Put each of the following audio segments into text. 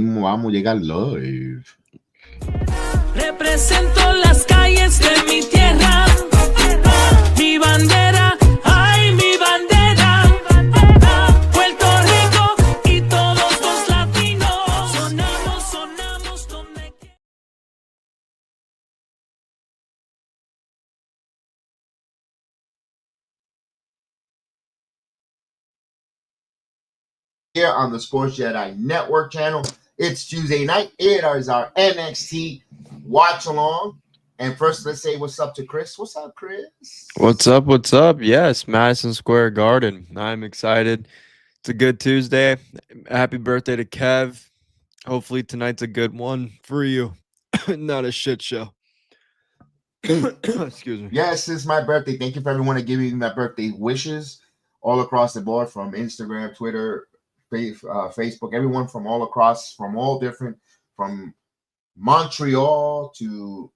mismo vamos a llegar live. Represento las calles de mi tierra, mi bandera, ay, mi bandera, Puerto Rico y todos los latinos, sonamos donde quiera. Here on the Sports Jedi Network channel. It's Tuesday night. It is our NXT watch along. And first, let's say what's up to Chris. What's up, Chris? What's up? What's up? Yes, Madison Square Garden. I'm excited. It's a good Tuesday. Happy birthday to Kev. Hopefully tonight's a good one for you. Not a shit show. Excuse me. Yes, it's my birthday. Thank you for everyone that giving me my birthday wishes all across the board, from Instagram, Twitter, Facebook, everyone from all across, from all different, from Montreal to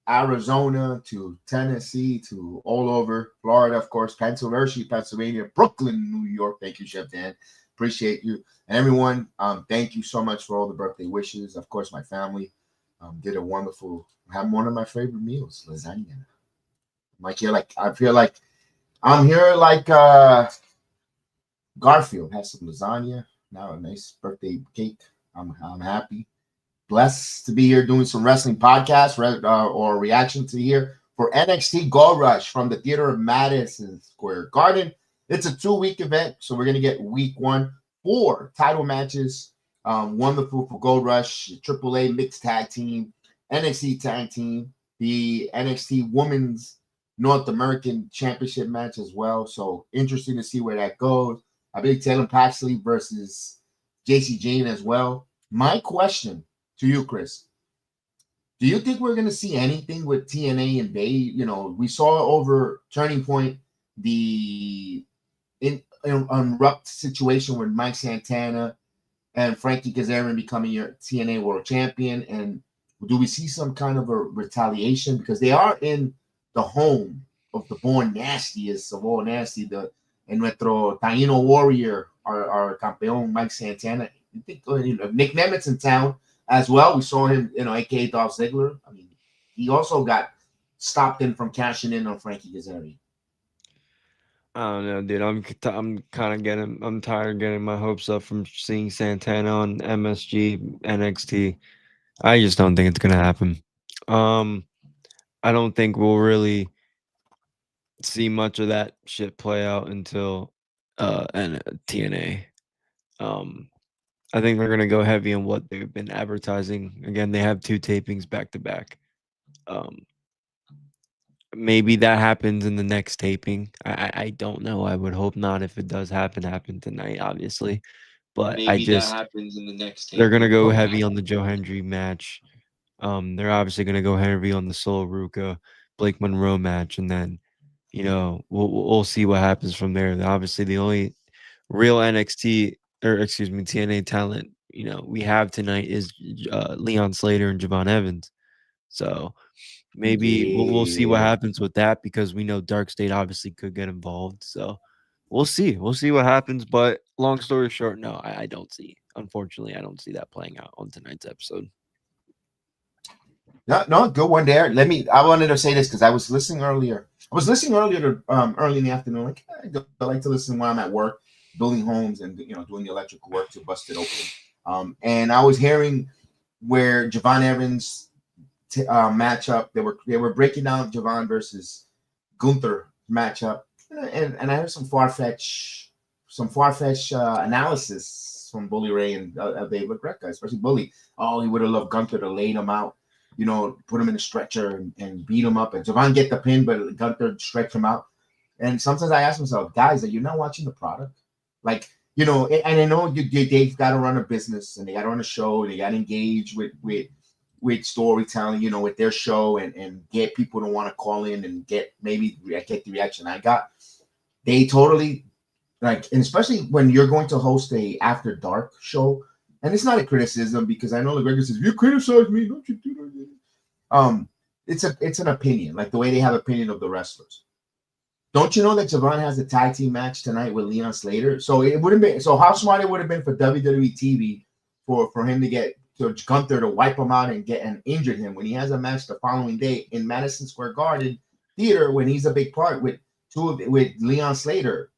Arizona to Tennessee to all over Florida, of course, Pennsylvania, Brooklyn, New York. Thank you, Chef Dan. Appreciate you. And everyone, thank you so much for all the birthday wishes. Of course, my family did a wonderful, had one of my favorite meals, lasagna. I feel like I'm here like Garfield. Has some lasagna. Now a nice birthday cake. I'm happy. Blessed to be here doing some wrestling podcasts or reaction to here for NXT Gold Rush from the Theater of Madison Square Garden. It's a 2-week event, so we're going to get week 1, 4 title matches. Wonderful for Gold Rush, AAA mixed tag team, NXT tag team, the NXT Women's North American Championship match as well. So interesting to see where that goes. I believe Tatum Paxley versus Jacy Jayne as well. My question to you, Chris, do you think we're going to see anything with TNA and Bay? You know, we saw over Turning Point the unrupt situation with Mike Santana and Frankie Kazarian becoming your TNA World Champion. And do we see some kind of a retaliation? Because they are in the home of the born nastiest of all nasty, nuestro Taino Warrior, our campeón Mike Santana. I think Nick Nemet's in town as well. We saw him, aka Dolph Ziggler. I mean, he also got stopped in from cashing in on Frankie Kazarian. I don't know, dude. I'm tired of getting my hopes up from seeing Santana on MSG NXT. I just don't think it's gonna happen. I don't think we'll really see much of that shit play out until TNA. I think they're gonna go heavy on what they've been advertising. Again, they have 2 tapings back to back. Maybe that happens in the next taping. I don't know. I would hope not. If it does happen tonight, obviously. But Maybe that happens in the next they're gonna go heavy on the Joe Hendry match. They're obviously gonna go heavy on the Solo Ruka Blake Monroe match, and then we'll see what happens from there. Obviously, the only real TNA talent we have tonight is Leon Slater and Javon Evans. So maybe we'll see what happens with that, because we know Dark State obviously could get involved. So we'll see what happens. But long story short, no, I don't see. Unfortunately, I don't see that playing out on tonight's episode. No, good one there. I wanted to say this because I was listening earlier. To early in the afternoon. I like to listen when I'm at work, building homes and doing the electrical work to bust it open. And I was hearing where Javon Evans matchup. They were breaking down Javon versus Gunther matchup, and I heard some far-fetched analysis from Bully Ray and Dave LaGreca, especially Bully. Oh, he would have loved Gunther to lay him out, put him in a stretcher and beat him up, and Javon get the pin, but Gunther stretch him out. And sometimes I ask myself, guys, are you not watching the product? Like, and I know they've got to run a business and they got to run a show and they got to engage with storytelling, with their show and get people to want to call in and get the reaction I got. They totally and especially when you're going to host a after dark show, and it's not a criticism because I know LaGreca says, you criticize me, don't you do that? It's an opinion, like the way they have opinion of the wrestlers. Don't you know that Javon has a tag team match tonight with Leon Slater? So it would have been how smart it would have been for WWE TV for him to get to Gunther to wipe him out and injured him when he has a match the following day in Madison Square Garden Theater when he's a big part with Leon Slater,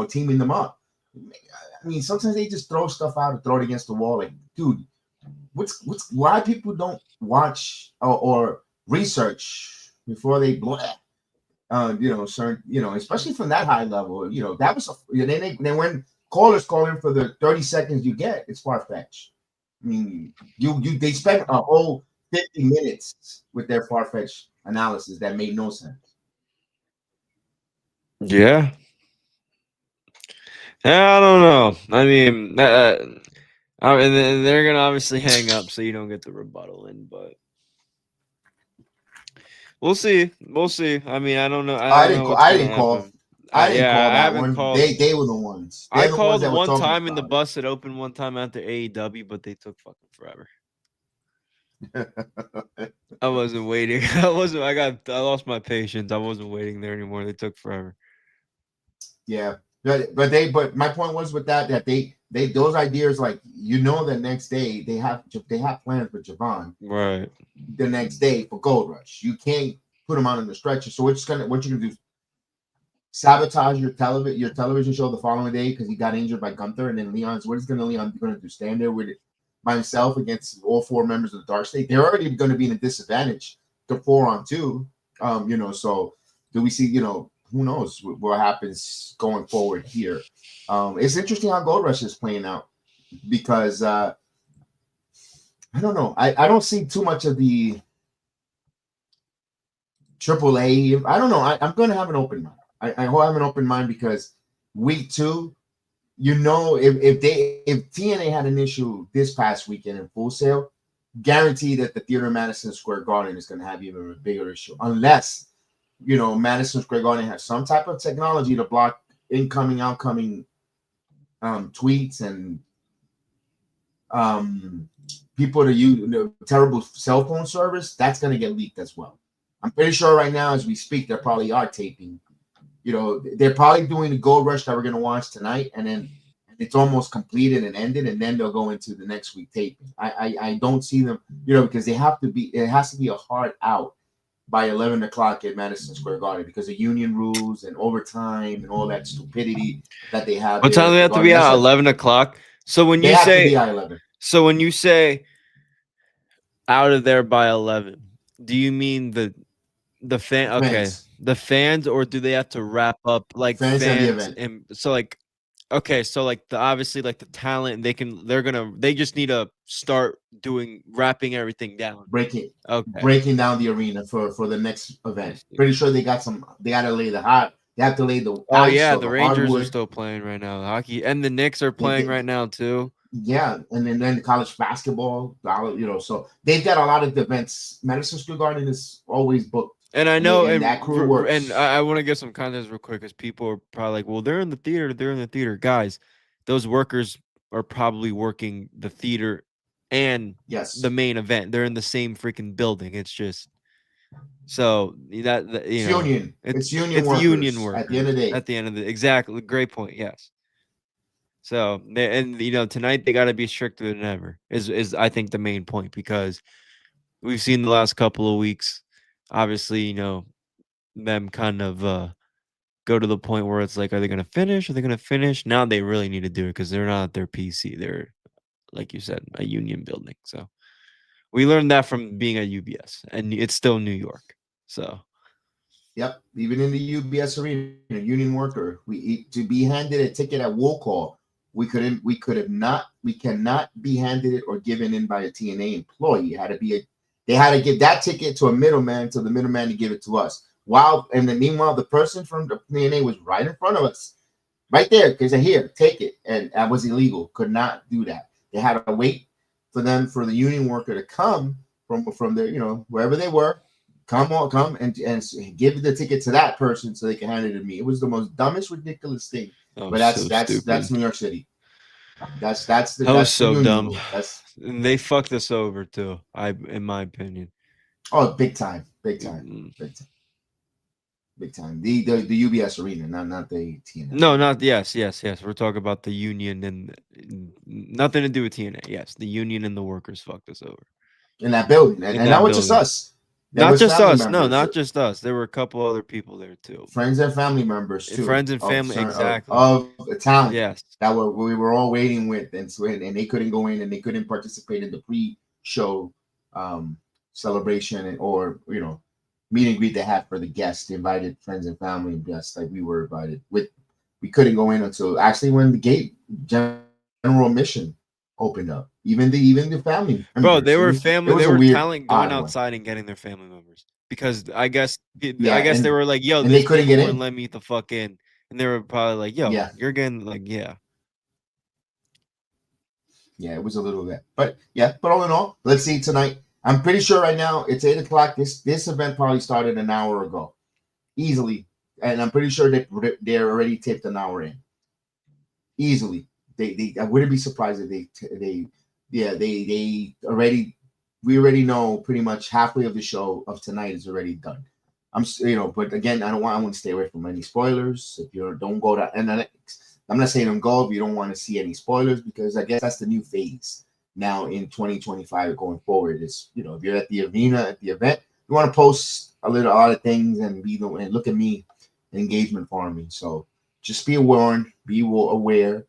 teaming them up. I mean, sometimes they just throw stuff out and throw it against the wall. Like, dude, why people don't watch or research before they blow? Especially from that high level, that was then when callers calling for the 30 seconds you get, it's far fetched. I mean, they spent a whole 50 minutes with their far fetched analysis that made no sense. Yeah. I don't know. I mean, and they're gonna obviously hang up, so you don't get the rebuttal in. But we'll see. We'll see. I mean, I don't know. I don't know what's gonna happen. I didn't call I that haven't one. called. They were the ones. I the called ones that one were time in the about bus that opened one time after AEW, but they took fucking forever. I wasn't waiting. I lost my patience. I wasn't waiting there anymore. They took forever. Yeah, but my point was with that they those ideas, like, the next day they have plans with Javon Right. the next day for Gold Rush. You can't put him on the stretcher. So what you're gonna do? Sabotage your television show the following day because he got injured by Gunther, and then Leon gonna do? Stand there with it by himself against all four members of the Dark State? They're already going to be in a disadvantage to 4-on-2. So do we see? Who knows what happens going forward here? It's interesting how Gold Rush is playing out because I don't know. I don't see too much of the AAA. I don't know. I'm going to have an open mind. I have an open mind because week 2, if TNA had an issue this past weekend in Full Sail, guarantee that the Theater Madison Square Garden is going to have even a bigger issue, unless Madison Square Garden has some type of technology to block incoming, outcoming tweets and people to use terrible cell phone service. That's going to get leaked as well. I'm pretty sure right now as we speak, they probably are taping. They're probably doing the Gold Rush that we're going to watch tonight, and then it's almost completed and ended, and then they'll go into the next week taping. I don't see them, because it has to be a hard out by 11 o'clock at Madison Square Garden because of union rules and overtime and all that stupidity that they have. What time do they have to be out? 11 o'clock. So when you say, so when you say out of there by 11, do you mean the fan? Okay, fans. The fans, or do they have to wrap up like fans and the event? And so like, okay, so like obviously like the talent, they just need to start wrapping everything down, breaking down the arena for the next event. Pretty sure they got to lay the hot. They have to lay the. Oh yeah, the Rangers are still playing right now. The hockey and the Knicks are playing right now too. Yeah, and then college basketball. So they've got a lot of events. Madison Square Garden is always booked. And I know, and that crew works. And I want to get some context real quick because people are probably like, well, they're in the theater. They're in the theater. Guys, those workers are probably working the theater and the main event. They're in the same freaking building. It's just so it's union. It's union workers at the end of the day. At the end of the exactly. Great point. Yes. So tonight they got to be stricter than ever. Is I think the main point because we've seen the last couple of weeks. Obviously, them kind of go to the point where it's like, are they going to finish? Are they going to finish? Now they really need to do it because they're not at their PC. They're, like you said, a union building. So we learned that from being at UBS, and it's still New York. So, yep, even in the UBS arena, union worker, to be handed a ticket at will call, we cannot be handed it or given in by a TNA employee. It had to be they had to give that ticket to a middleman, to the middleman to give it to us. Meanwhile, the person from the TNA was right in front of us, right there, because here, take it, and that was illegal. Could not do that. They had to wait for the union worker to come from their, wherever they were, come and give the ticket to that person so they can hand it to me. It was the most dumbest, ridiculous thing. But that's New York City. That's so dumb. And they fucked us over too. In my opinion. Oh, big time. big time. The UBS Arena, not the TNA. No, not yes. We're talking about the union and nothing to do with TNA. Yes, the union and the workers fucked us over In that building, in and that not just building. us. There Not was just family us. No, members, not just us. There were a couple other people there too. friends and family members too, Friends and family. Exactly. of the talent Yes. that we were all waiting with, and they couldn't go in and they couldn't participate in the pre-show um, celebration or meet and greet they had for the guests. They invited friends and family and guests like we were invited. We couldn't go in until actually when the gate general admission opened up. Even the family members. Bro, they were It family. was They a were weird, talent odd going one. outside and getting their family members because I guess Yeah, they were like, "Yo, and they these couldn't people get wouldn't in. let me the fuck in," and they were probably like, "Yo, Yeah, you're getting like, yeah." yeah, it was a little bit, but yeah. But all in all, let's see tonight. I'm pretty sure right now it's 8 o'clock. This event probably started an hour ago, easily, and I'm pretty sure they're already taped an hour in, easily. They I wouldn't be surprised if they already we already know pretty much halfway of the show of tonight is already done. But again, I want to stay away from any spoilers. If you don't go to, and I'm not saying don't go if you don't want to see any spoilers, because I guess that's the new phase now in 2025 going forward. Is if you're at the arena at the event, you want to post a lot of things and and look at me, engagement for me. So just be warned, be aware.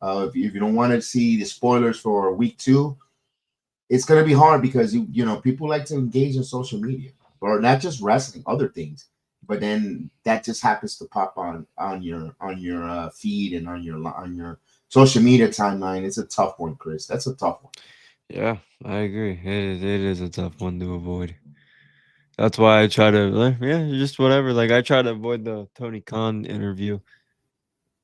If you don't want to see the spoilers for week 2, it's gonna be hard because people like to engage in social media, or not just wrestling, other things. But then that just happens to pop on your feed and on your social media timeline. It's a tough one, Chris. That's a tough one. Yeah, I agree. It is a tough one to avoid. That's why I try to just whatever. Like I try to avoid the Tony Khan interview.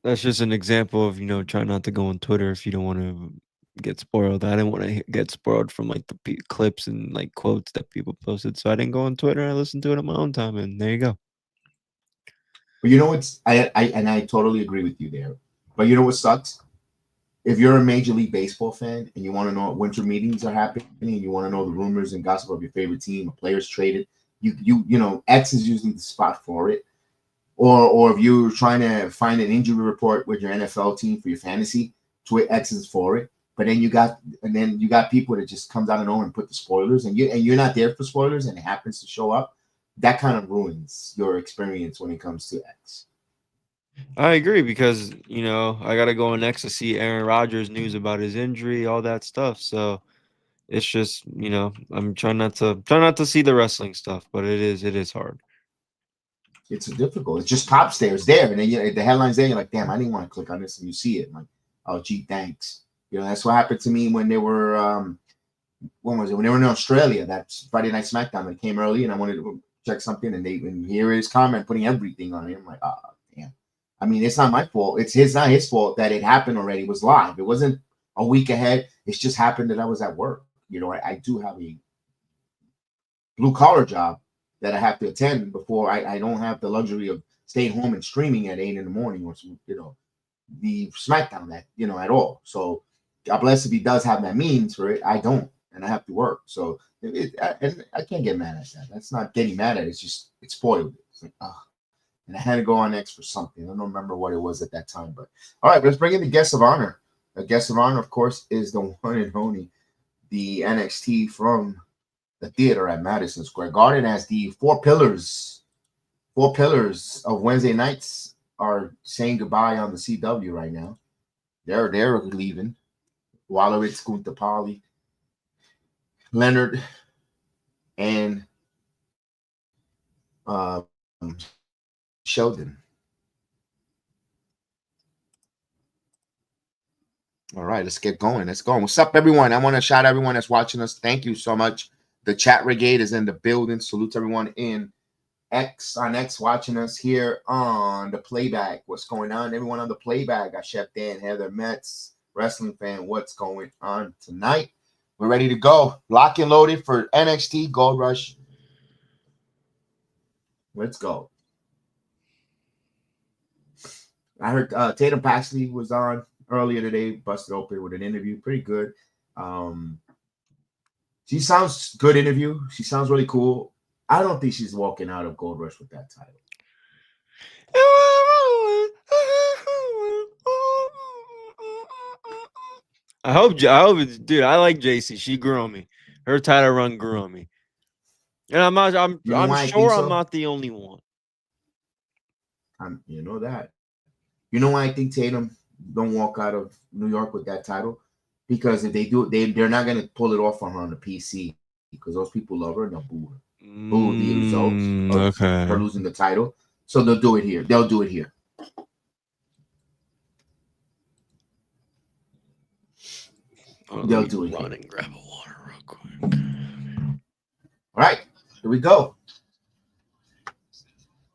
That's just an example of try not to go on Twitter if you don't want to get spoiled. I didn't want to get spoiled from like the clips and like quotes that people posted, so I didn't go on Twitter. I listened to it on my own time, and there you go. But I totally agree with you there. But you know what sucks? If you're a Major League Baseball fan and you want to know what winter meetings are happening, and you want to know the rumors and gossip of your favorite team, or players traded, X is usually the spot for it. Or if you're trying to find an injury report with your NFL team for your fantasy, X is for it. But then you got people that just comes out of nowhere and put the spoilers, and you're not there for spoilers, and it happens to show up. That kind of ruins your experience when it comes to X. I agree because I gotta go next to see Aaron Rodgers news about his injury, all that stuff. So it's just I'm trying not to see the wrestling stuff, but it is hard. It's difficult. It just pops there. It's there, and then the headline's there. You're like, damn, I didn't want to click on this, and you see it. I'm like, oh, gee, thanks. That's what happened to me when they were when was it? When they were in Australia, that Friday Night SmackDown. They came early, and I wanted to check something, and here is comment putting everything on it. I'm like, oh, damn. I mean, it's not my fault. It's not his fault that it happened already. It was live. It wasn't a week ahead. It's just happened that I was at work. I do have a blue collar job that I have to attend before I don't have the luxury of staying home and streaming at 8 in the morning or the SmackDown at all. So God bless if he does have that means for it. I don't, and I have to work. So I can't get mad at that. That's not getting mad at it. It's just it spoiled it. It's like and I had to go on X for something. I don't remember what it was at that time. But all right, let's bring in the guest of honor. The guest of honor, of course, is the one and only the NXT from the theater at Madison Square Garden, as the four pillars of Wednesday nights are saying goodbye on the CW right now. They're leaving. Wallowitz, Guntapali, Leonard, and Sheldon. All right, let's get going. Let's go. What's up, everyone? I want to shout out everyone that's watching us. Thank you so much. The chat brigade is in the building. Salute to everyone on X watching us here on the playback. What's going on? Everyone on the playback. Got Chef Dan, Heather Metz, wrestling fan. What's going on tonight? We're ready to go. Lock and loaded for NXT Gold Rush. Let's go. I heard Tatum Paxley was on earlier today, busted open with an interview. Pretty good. She sounds good interview. She sounds really cool. I don't think she's walking out of Gold Rush with that title. I hope, dude. I like Jacy. She grew on me. Her title run grew on me, and You know I'm why I think sure I'm so? not the only one. You know that. You know why I think Tatum don't walk out of New York with that title? Because if they do, they're not gonna pull it off on her on the PC because those people love her and they'll boo her. Boo the results of her Okay. losing the title. So they'll do it here. They'll do it here. They'll do it run here. and grab a water real quick. All right, here we go.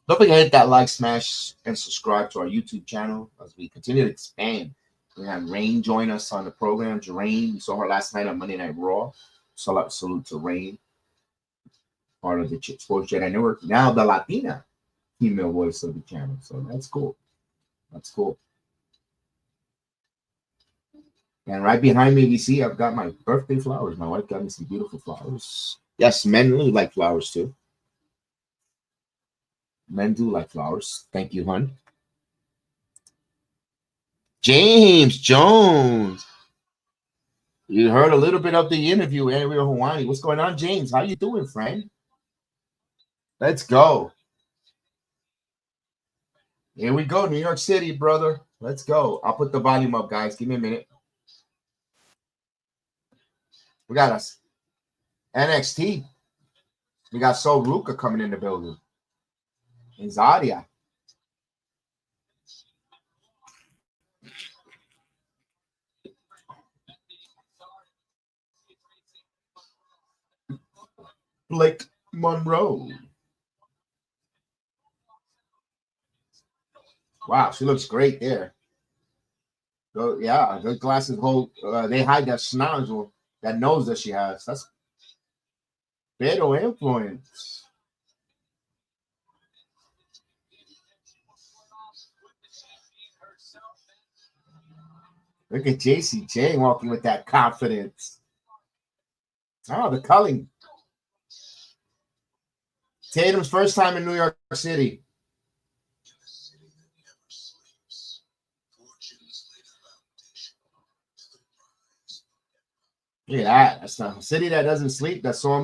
Don't forget to hit that like, smash, and subscribe to our YouTube channel as we continue to expand. We had Reid join us on the program. Jayne, we saw her last night on Monday Night Raw. Salute to Reid, part of the Sports Jedi Network. Now the Latina female voice of the channel. So that's cool. That's cool. And right behind me, you see, I've got my birthday flowers. My wife got me some beautiful flowers. Yes, men really like flowers too. Men do like flowers. Thank you, hon. James Jones. You heard a little bit of the interview with Ariel Hawani. What's going on, James? How you doing, friend? Let's go. Here we go, New York City, brother. Let's go. I'll put the volume up, guys. Give me a minute. We got us NXT. We got Sol Ruka coming in the building. And Zadia. Blake Monroe. Wow, she looks great there. So, yeah, the glasses hold. They hide that snozzle, that nose that she has. That's Beto influence. Look at Jacy Jayne walking with that confidence. Oh, the culling. Tatum's first time in New York City. Look at that. That's a city that doesn't sleep. That saw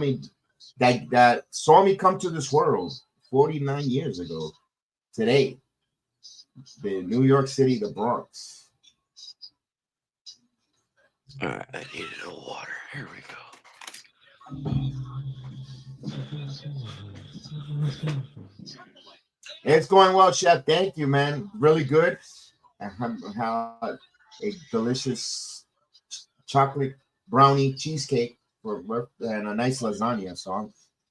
me come to this world 49 years ago. Today, the New York City, the Bronx. All right, I needed a water. Here we go. It's going well, Chef. Thank you, man. Really good. I had a delicious chocolate brownie cheesecake and a nice lasagna. So I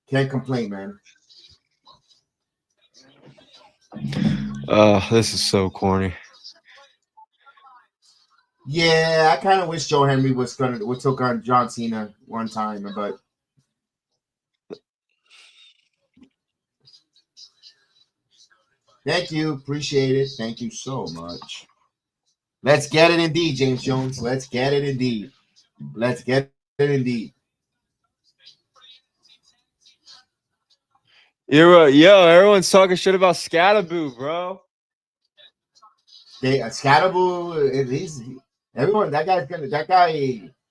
can't complain, man. This is so corny. Yeah, I kind of wish Joe Henry would took on John Cena one time, but thank you, appreciate it. Thank you so much. Let's get it indeed, James Jones. Let's get it indeed. Let's get it indeed. Everyone's talking shit about Scataboo, bro. Scatterboo, everyone. That guy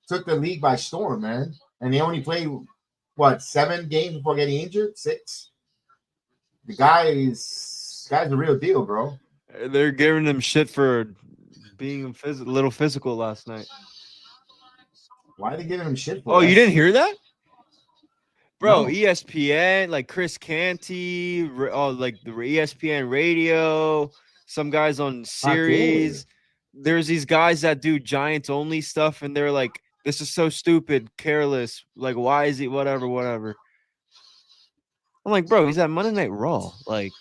took the league by storm, man. And they only played what 7 games before getting injured. 6. The guy's the real deal, bro. They're giving him shit for being a little physical last night. Why are they giving him shit for? Oh, you didn't hear that? Bro, No. ESPN, like Chris Canty, like the ESPN radio, some guys on series. There's these guys that do Giants only stuff, and they're like, this is so stupid, careless. Like, why is he whatever? I'm like, bro, he's at Monday Night Raw. Like,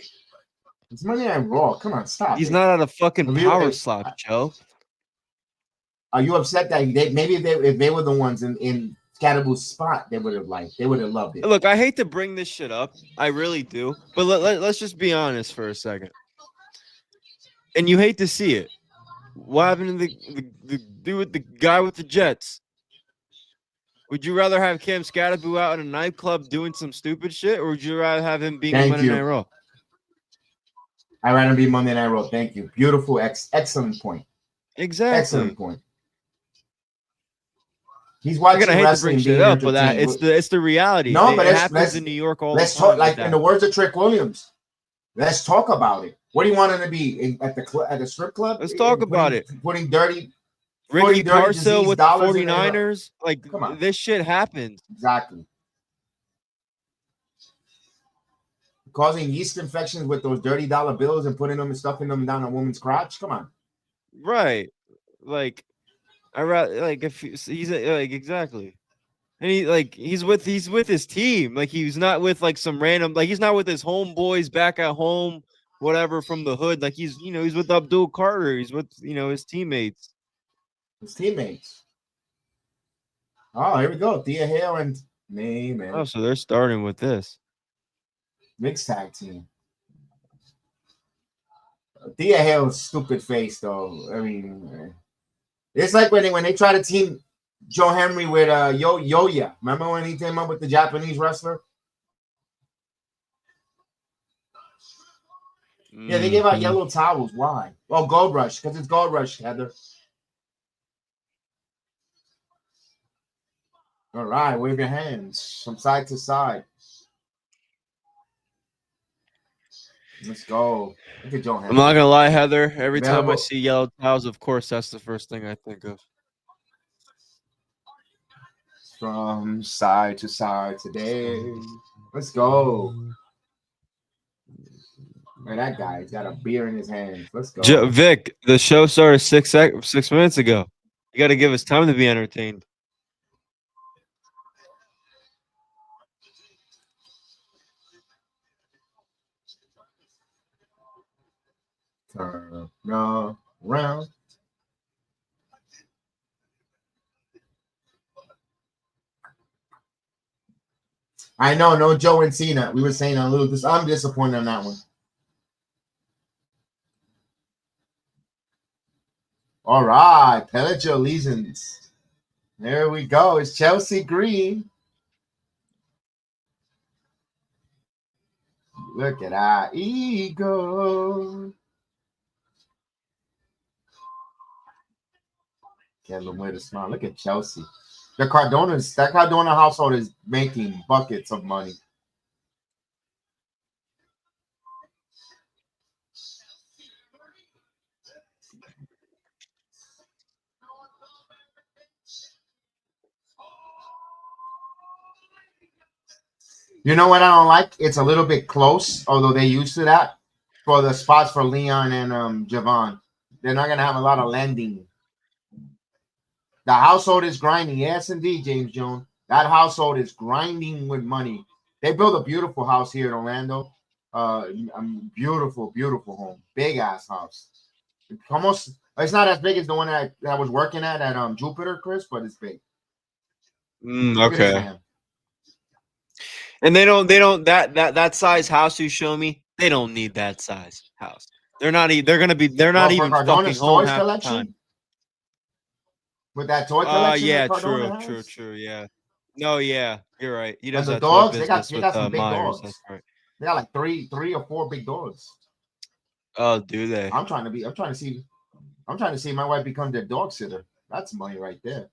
it's Monday Night Raw. Come on, stop. He's not at a fucking power slap, Joe. Are you upset that if they were the ones in Scatterboo's spot, they would have loved it. Look, I hate to bring this shit up. I really do. But let's just be honest for a second. And you hate to see it. What happened to the dude with the guy with the Jets? Would you rather have Cam Scatterboo out in a nightclub doing some stupid shit, or would you rather have him being in Monday Night Raw? I'd rather be Monday Night Raw. Thank you. Beautiful, excellent point. Exactly. Excellent point. He's Again, watching I hate to bring wrestling, shit being up, but that entertained. it's the reality. No, but It happens in New York all the let's time. talk. Like in the words of Trick Williams, let's talk about it. What do you want him to be at the strip club? Let's talk about it. Putting dirty Ricky dirty Parcell disease with the dollars in their- 49ers. Like, Come on. this shit happens. Exactly. Causing yeast infections with those dirty dollar bills and putting them and stuffing them down a woman's crotch. Come on. Right. Like, I rather like if he's like exactly. And he's with his team. Like, he's not with like some random, like he's not with his homeboys back at home, whatever, from the hood. Like, he's with Abdul Carter. He's with his teammates. His teammates. Oh, here we go. Thea Hale and man. Oh, so they're starting with this mixed tag team. Thea Hale's stupid face, though. I mean, it's like when they try to team Joe Henry with Yoya. Remember when he came up with the Japanese wrestler? Yeah, they gave out yellow towels. Why? Well, Gold Rush, because it's Gold Rush, Heather. All right, wave your hands from side to side. Let's go. Look at Joe Henry. I'm not gonna lie, Heather. Every time I Available. see yellow towels, of course, that's the first thing I think of. From side to side today. Let's go. Man, that guy's got a beer in his hands. Let's go. Vic, the show started 6 minutes ago. You got to give us time to be entertained. Turn around. I know, no Joe and Cena. We were saying a little. I'm disappointed on that one. All right, Pledge your allegiance. There we go. It's Chelsea Green. Look at our ego. Get them with a smile. Look at Chelsea. That Cardona household is making buckets of money. You know what I don't like? It's a little bit close, although they used to that for the spots for Leon and Javon. They're not gonna have a lot of landing. The household is grinding. Yes, indeed, James Jones. That household is grinding with money. They built a beautiful house here in Orlando. Beautiful, beautiful home. Big ass house. Almost. It's not as big as the one that I was working at Jupiter, Chris, but it's big. Okay. And they don't that size house you show me. They don't need that size house. They're not even fucking home half the time. With that toy collection. Yeah, true. Yeah. No, yeah, you're right. He does and the that dogs. toy They got business some with big Myers. dogs. That's right. They got like three or four big dogs. Oh, do they? I'm trying to see my wife become their dog sitter. That's money right there.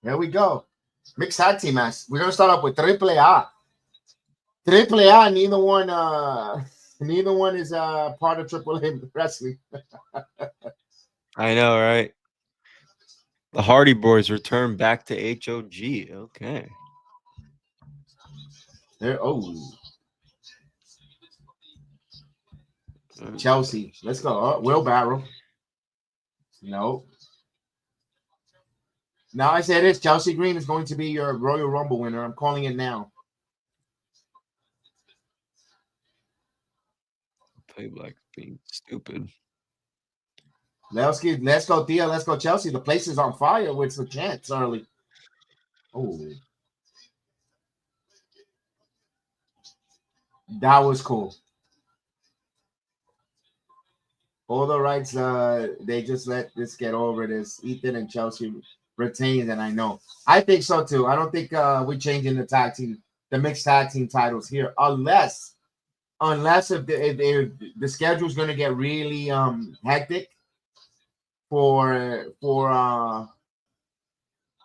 There we go. Mixed tag team match. We're gonna start off with Triple A. Triple A. Neither one is part of Triple A wrestling. I know, right? The Hardy Boys return back to HOG. Okay. There. Chelsea. Let's go. Wheelbarrow. No. Now I say this. Chelsea Green is going to be your Royal Rumble winner. I'm calling it now. Play like being stupid. Let's go, Thea. Let's go, Chelsea. The place is on fire with the chants early. Oh. That was cool. All the rights, they just let this get over this. Ethan and Chelsea retains, and I know. I think so too. I don't think we're changing the mixed tag team titles here, unless if the schedule is going to get really hectic for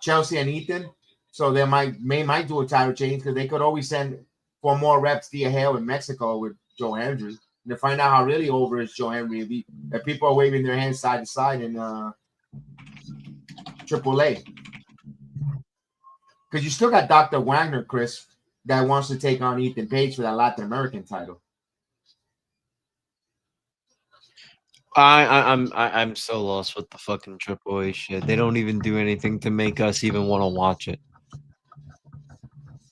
Chelsea and Ethan, so they might do a title change because they could always send for more reps via Hale in Mexico with Joe Hendry. And to find out how really over is Joe Hendry, if people are waving their hands side to side in AAA. Because you still got Dr. Wagner, Chris, that wants to take on Ethan Page for that Latin American title. I'm so lost with the fucking AAA shit. They don't even do anything to make us even want to watch it.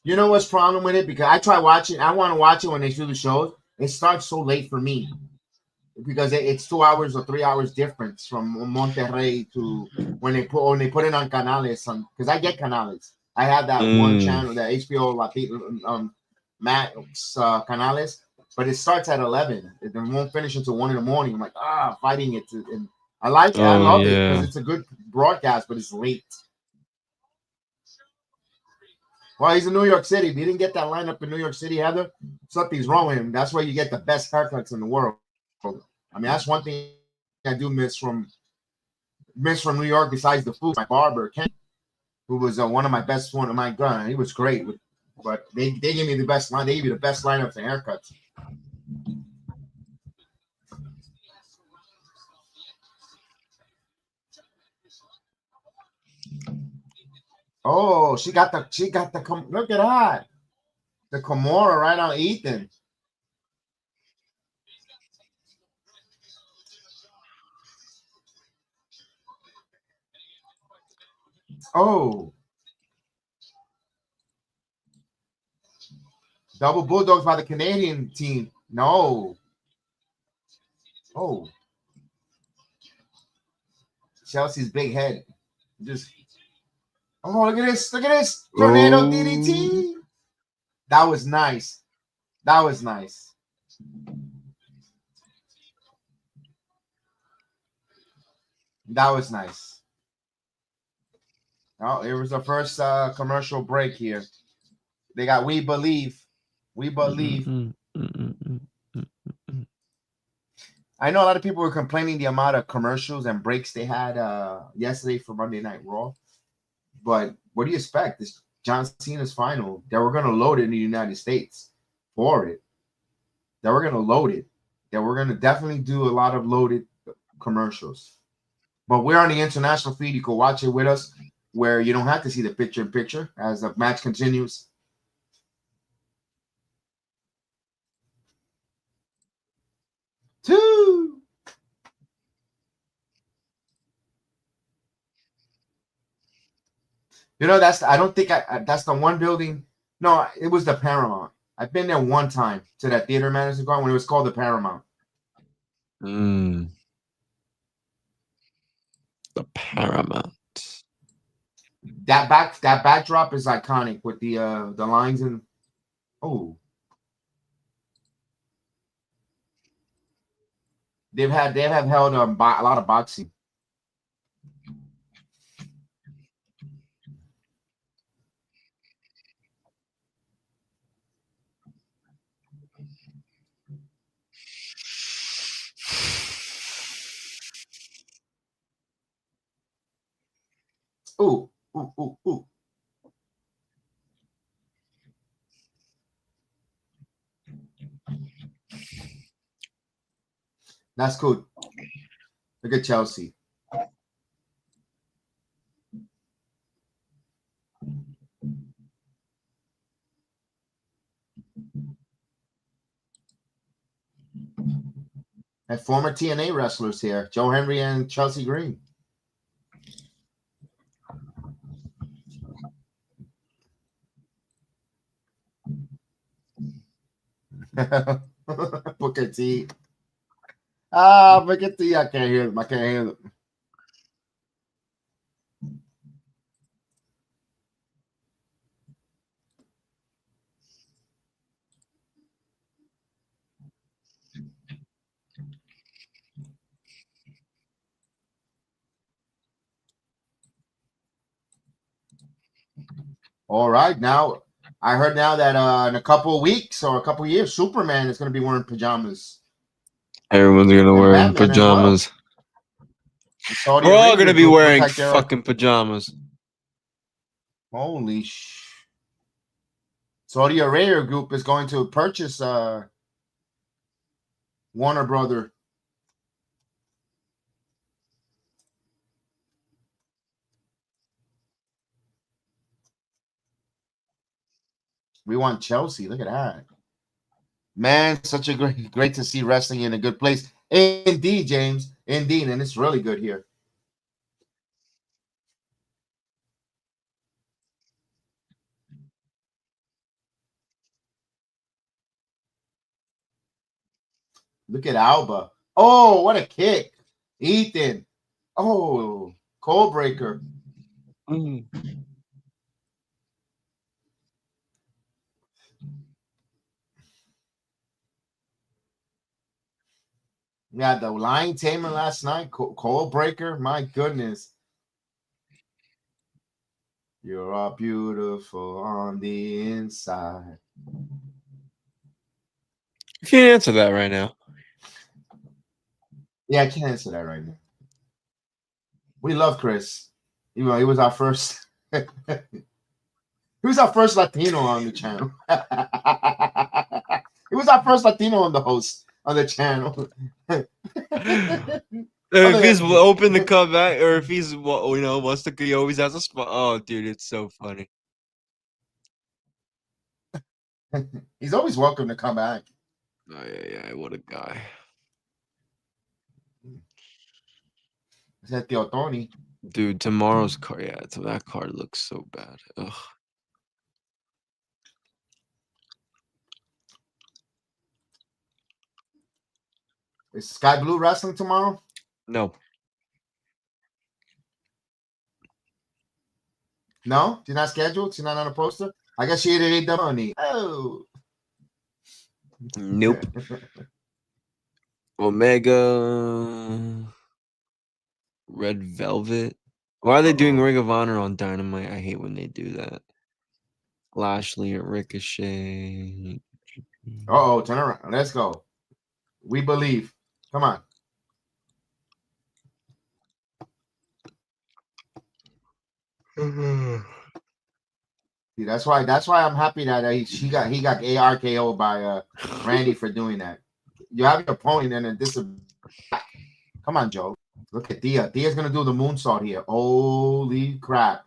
You know what's problem with it? Because I try watching. I want to watch it when they do the shows. It starts so late for me because it's 2 hours or 3 hours difference from Monterrey to when they put it on Canales. Because I get Canales. I have that one channel, that HBO Max Canales, but it starts at 11. It won't finish until 1 in the morning. I'm like, fighting it. And I like it. I love it because it's a good broadcast, but it's late. Well, he's in New York City. If you didn't get that lineup in New York City, Heather, something's wrong with him. That's where you get the best haircuts in the world. I mean, that's one thing I do miss from New York besides the food. My barber, Ken, who was one of my gun. He was great. But they gave me the best line. They gave me the best lineups and haircuts. Oh, she got the look at that. The Kimura right on Ethan. Oh. Double Bulldogs by the Canadian team. No. Oh. Chelsea's big head. Just. Oh, look at this. Look at this. Tornado DDT. That was nice. That was nice. That was nice. Oh, it was the first commercial break here. They got We Believe. We Believe. I know a lot of people were complaining the amount of commercials and breaks they had yesterday for Monday Night Raw. But what do you expect? This John Cena's final. They were going to load it in the United States for it. They were going to load it. They were going to definitely do a lot of loaded commercials. But we're on the international feed. You can watch it with us where you don't have to see the picture-in-picture as the match continues. Two. You know, that's the one building. No, it was the Paramount. I've been there one time to that theater manager going when it was called the Paramount. The Paramount. That backdrop is iconic with the lines and they have held a lot of boxing. Ooh. That's cool. Look at Chelsea. And former TNA wrestlers here, Joe Hendry and Chelsea Green. Booker T. Booker T. I can't hear them. All right, now I heard now that in a couple of weeks or a couple of years, Superman is going to be wearing pajamas, Everyone's gonna and wear Batman as well. pajamas. The Saudi We're all Arabia gonna be group looks wearing like they're fucking pajamas. holy Saudi Arabia group is going to purchase Warner Brother. We want Chelsea. Look at that. Man, such a great to see wrestling in a good place. Indeed, James. Indeed, and it's really good here. Look at Alba. Oh, what a kick. Ethan. Oh, cold breaker. Mm. Yeah, the lion tamer last night. Cold breaker. My goodness. You're all beautiful on the inside. You can't answer that right now. Yeah, I can't answer that right now. We love Chris. You know, he was our first. He was our first Latino on the channel. He was our first Latino on the channel. If he's open to come back, or if he's wants to, he always has a spot. Oh, dude, it's so funny. He's always welcome to come back. Oh yeah, what a guy. Is that Theo Tony? Dude, tomorrow's card, so that card looks so bad. Ugh. Is Sky Blue wrestling tomorrow? No. No, she's not scheduled. She's not on a poster. I guess she ate the money. Oh, Nope. Omega, Red Velvet. Why are they doing Ring of Honor on Dynamite? I hate when they do that. Lashley at Ricochet. oh, turn around. Let's go. We believe. Come on. See, that's why I'm happy that he got ARKO by Randy for doing that. You have your opponent and then this is come on, Joe. Look at Thea. Thea's gonna do the moonsault here. Holy crap.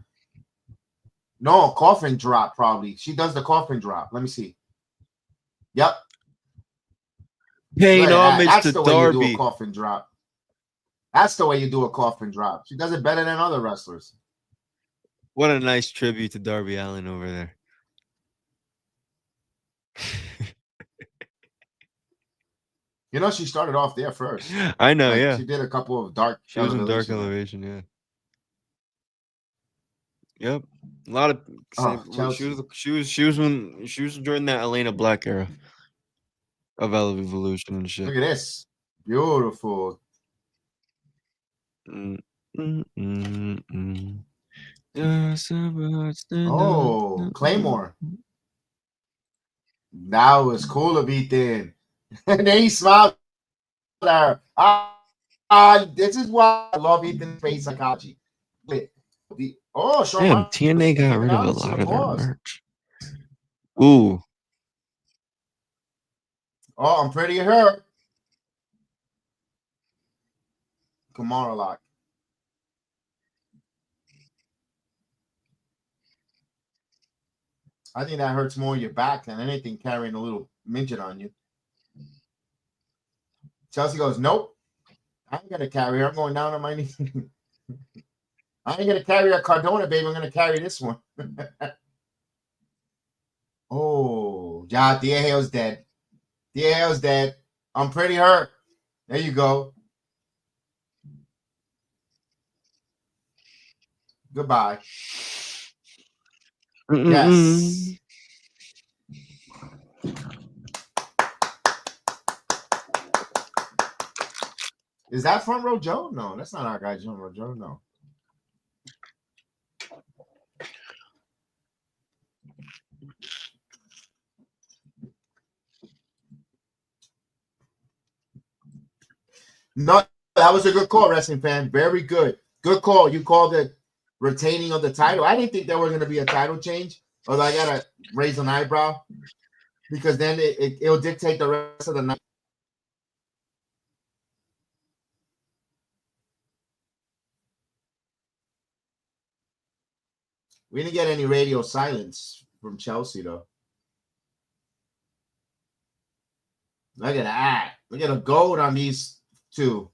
No, coffin drop, probably. She does the coffin drop. Let me see. Yep. Paying homage That's to the way you do a Darby. coffin drop. That's the way you do a coffin drop. She does it better than other wrestlers. What a nice tribute to Darby Allin over there. You know, she started off there first. I know, yeah. She did a couple of dark. She was in Dark Elevation, yeah. Yep. A lot of she was during that Elena Black era of Evolution and shit. Look at this. Beautiful. Oh, Claymore. That was cool of Ethan. And then he smiled at her. This is why I love Ethan's face psychology. Shawn. Damn, TNA got rid of a lot of their merch. Ooh. Oh, I'm pretty hurt. Kamara lock. I think that hurts more your back than anything carrying a little midget on you. Chelsea goes, nope. I ain't gonna carry her. I'm going down on my knees. I ain't gonna carry a Cardona, baby. I'm gonna carry this one. Oh, yeah, Thea Hale's dead. Thea Hale's dead. I'm pretty hurt. There you go. Goodbye. Yes. Is that Front Row Joe? No, that's not our guy, Front Row Joe. No. No, that was a good call, wrestling fan. Very good. Good call. You called it retaining of the title. I didn't think there was going to be a title change, although I got to raise an eyebrow because then it'll dictate the rest of the night. We didn't get any radio silence from Chelsea, though. Look at that. Look at the gold on these two.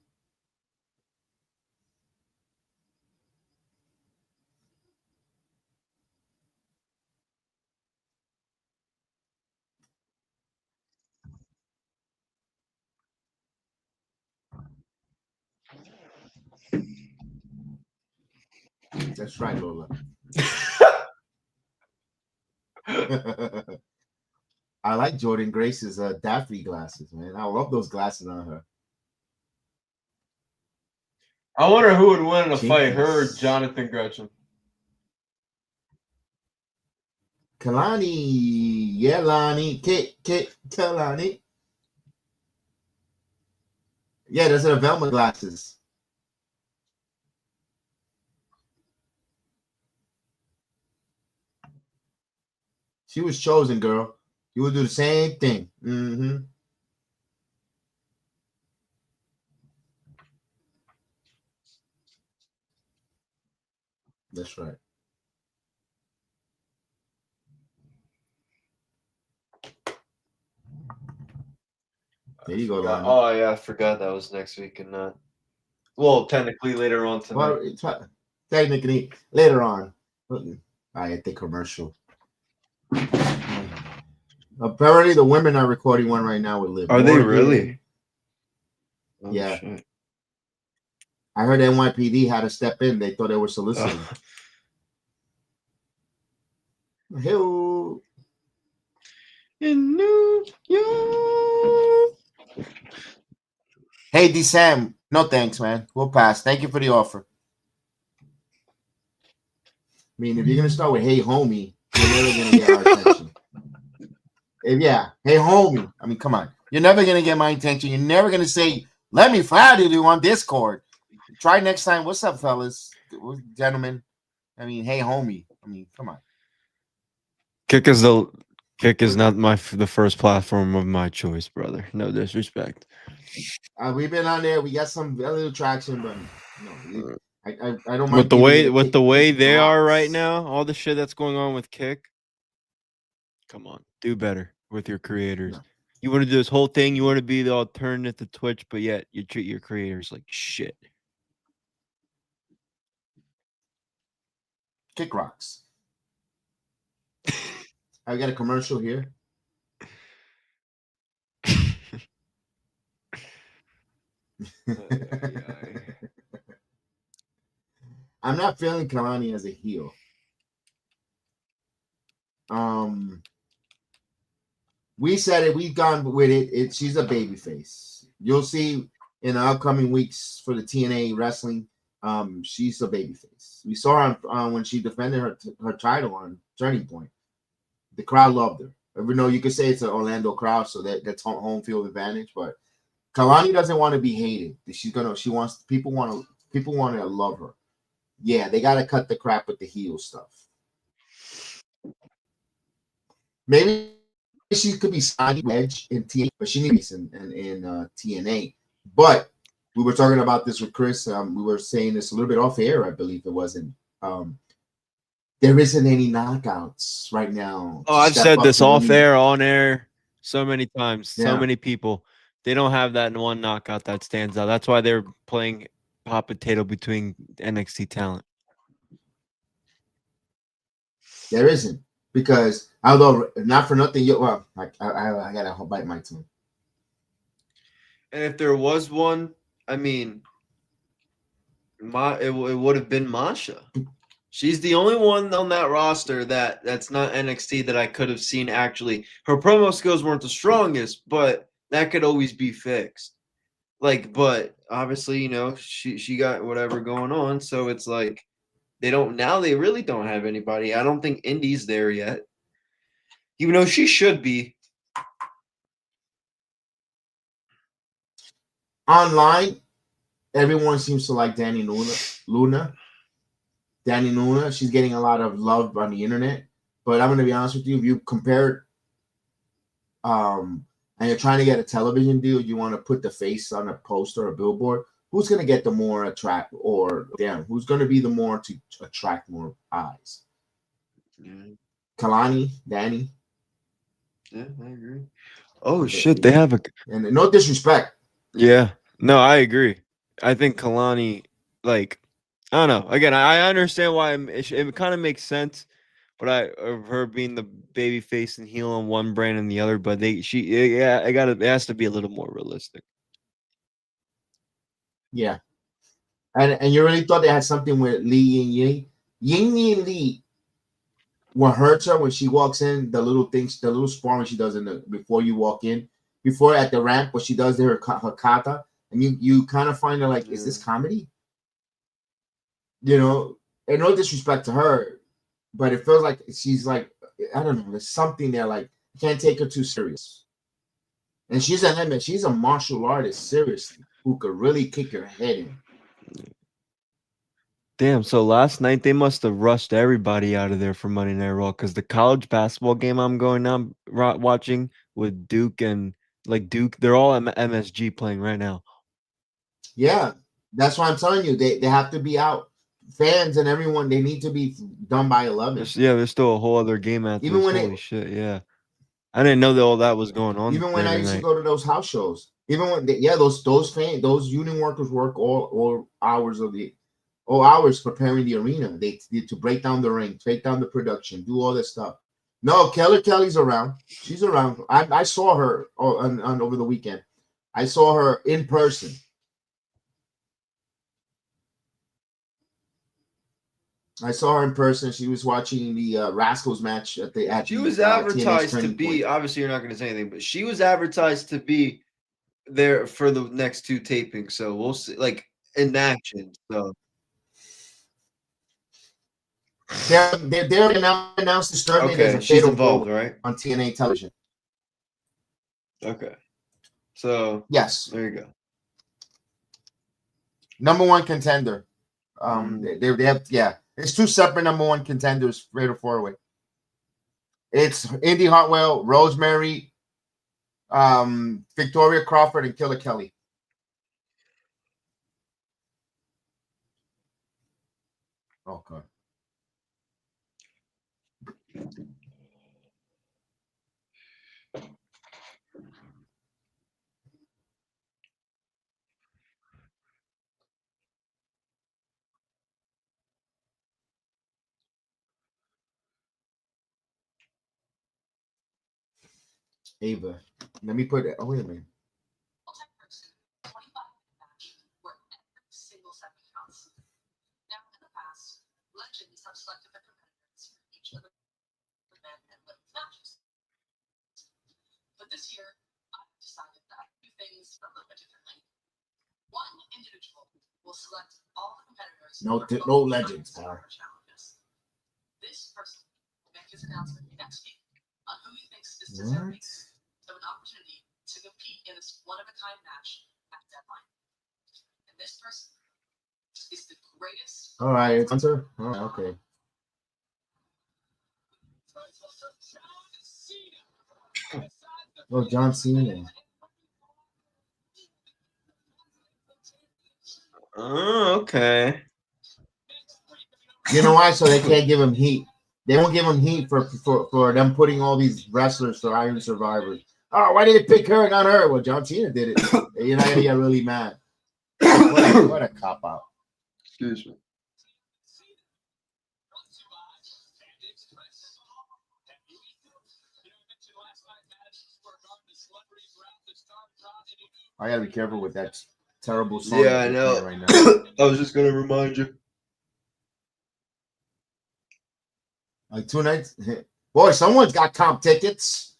That's right, Lola. I like Jordan Grace's Daffy glasses, man. I love those glasses on her. I wonder who would win in a fight, her or Jeez. Jonathan Gresham. Kalani, Yelani, Kalani. Yeah, those are the Velma glasses. She was chosen, girl. You would do the same thing. Mm-hmm. That's right. There you go, Lonnie. Oh yeah, I forgot that was next week and not. Well, technically later on tonight. Well, technically later on. I hit the commercial. Apparently, the women are recording one right now with Liv. Are they really? Oh, yeah. Shit. I heard NYPD had to step in. They thought they were soliciting. Hello. In New York. Hey, D Sam. No thanks, man. We'll pass. Thank you for the offer. I mean, if you're gonna start with "Hey, homie," you're never gonna get our attention. Yeah, "Hey, homie." I mean, come on. You're never gonna get my attention. You're never gonna say, "Let me flatter you on Discord." Try next time. What's up, fellas, gentlemen? I mean, "Hey, homie." I mean, come on. Kick is not the first platform of my choice, brother. No disrespect. We've been on there. We got some little traction, but no, I don't With mind the way they are right now, all the shit that's going on with Kick. Come on, do better with your creators. No. You want to do this whole thing. You want to be the alternative to Twitch, but yet you treat your creators like shit. Kick rocks. I got a commercial here. I'm not feeling Kalani as a heel. We said it. We've gone with it. She's a babyface. You'll see in the upcoming weeks for the TNA wrestling. She's a babyface. We saw her when she defended her title on Turning Point. The crowd loved her. Even though you could say it's an Orlando crowd, so that's home field advantage. But Kalani doesn't want to be hated. People want to love her. Yeah, they got to cut the crap with the heel stuff. Maybe she could be signed Edge in TNA, but she needs in TNA. But we were talking about this with Chris. We were saying this a little bit off air, I believe it wasn't. There isn't any knockouts right now. Oh, I've said this off air, on air, so many times. Yeah. So many people. They don't have that one knockout that stands out. That's why they're playing hot potato between NXT talent. There isn't, because although not for nothing, I gotta bite my tongue. And if there was one, I mean, it would have been Masha. She's the only one on that roster that's not NXT that I could have seen actually. Her promo skills weren't the strongest, but that could always be fixed. But obviously, she got whatever going on, so it's like they really don't have anybody. I don't think Indy's there yet. Even though she should be. Online, everyone seems to like Danny Luna. Danny Luna, she's getting a lot of love on the internet. But I'm going to be honest with you, if you compare and you're trying to get a television deal, you want to put the face on a poster or a billboard, who's going to get the more who's going to be the more to attract more eyes? Kalani, Danny. Yeah, I agree. Oh shit, they have a. And no disrespect. Yeah, no, I agree. I think Kalani, like, I don't know. Again, I understand why it kind of makes sense, but of her being the baby face and heel on one brand and the other, but it has to be a little more realistic. Yeah. And you really thought they had something with Li Ying? Ying Li, what hurts her when she walks in, the little sparring she does before you walk in, before at the ramp, what she does her kata, and you kind of find her like, is this comedy? You know, and no disrespect to her, but it feels like she's like, I don't know, there's something there, like, you can't take her too serious. And she's a martial artist, seriously, who could really kick your head in. Damn, so last night they must have rushed everybody out of there for Monday Night Raw because the college basketball game I'm going on watching with Duke and Duke, they're all MSG playing right now. Yeah, that's why I'm telling you, they have to be out. Fans and everyone, they need to be done by 11. There's still a whole other game after Even this. when Holy shit, yeah. I didn't know that all that was going on. Even when I used to go to those house shows, even when those union workers work all hours preparing the arena. They to break down the ring, break down the production, do all this stuff. No, Kelly's around. She's around. I saw her on over the weekend. I saw her in person. She was watching the Rascals match She was advertised to be. Obviously, you're not going to say anything, but she was advertised to be there for the next two tapings. So we'll see, like in action. So they're announced the start date as a she's involved, right, on TNA television. Okay, so yes, there you go. Number one contender. They have it's two separate number one contenders, fatal four-way. It's Indy Hartwell, Rosemary, Victoria Crawford, and Killer Kelly. Okay. Ava. Let me put it. Oh, wait a minute. Legends have selected the competitors for each of the men and women's matches. But this year, I've decided that I do things a little bit differently. One individual will select all the competitors. No legends, challenges. This person will make his announcement next week on who he thinks is deserving of an opportunity to compete in this one-of-a-kind match at Deadline. And this person is the greatest. All right, it's answer. All right, okay. Oh, John Cena. Oh, okay. You know why? So they can't give him heat. They won't give him heat for them putting all these wrestlers for Iron Survivors. Oh, why did they pick her and not her? Well, John Cena did it. You're not gonna get really mad. What a cop out. Excuse me. I gotta be careful with that terrible song. Yeah, I know. Right now. I was just gonna remind you. Like 2 nights. Boy, someone's got comp tickets.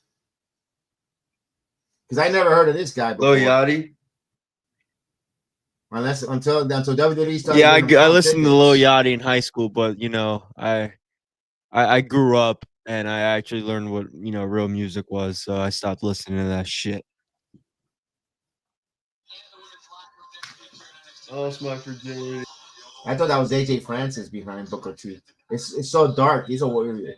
Because I never heard of this guy before. Lil Yachty. Until WWE started. Yeah, I listened to Lil Yachty in high school, but I grew up and I actually learned what real music was, so I stopped listening to that shit. Oh, smack for Jayne. I thought that was AJ Francis behind Booker T. It's so dark. He's a warrior.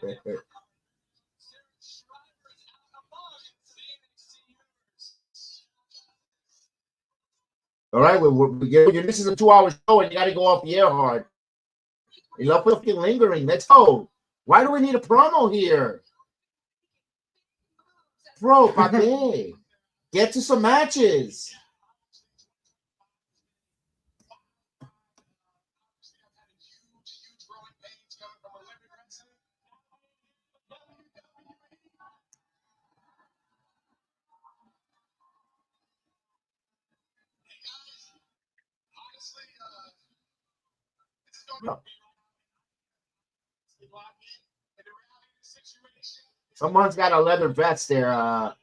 All right, this is a 2-hour show and you got to go off the air hard. You love fucking lingering. Let's go. Why do we need a promo here? Bro, Pape. Get to some matches. Someone's got a leather vest there,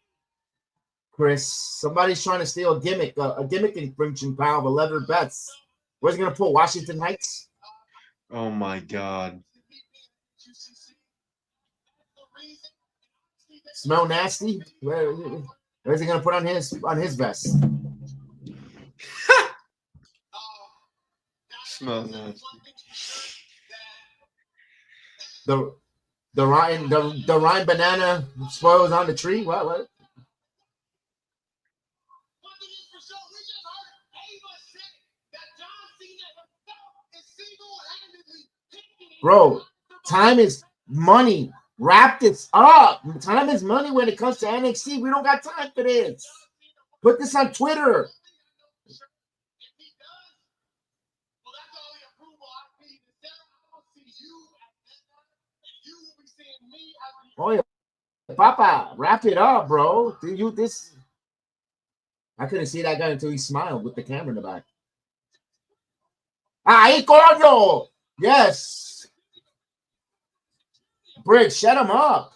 Chris. Somebody's trying to steal a gimmick infringement, pal, of a leather vest. Where's he going to put Washington Heights? Oh my God. Smell nasty? Where's he going to put on his vest? Smell nasty. The Ryan banana spoils on the tree? What? Bro, time is money. Wrap this up. Time is money when it comes to NXT. We don't got time for this. Put this on Twitter. Oh yeah, Papa, wrap it up, bro. I couldn't see that guy until he smiled with the camera in the back. Ahí, coño! Yes. Briggs, shut him up.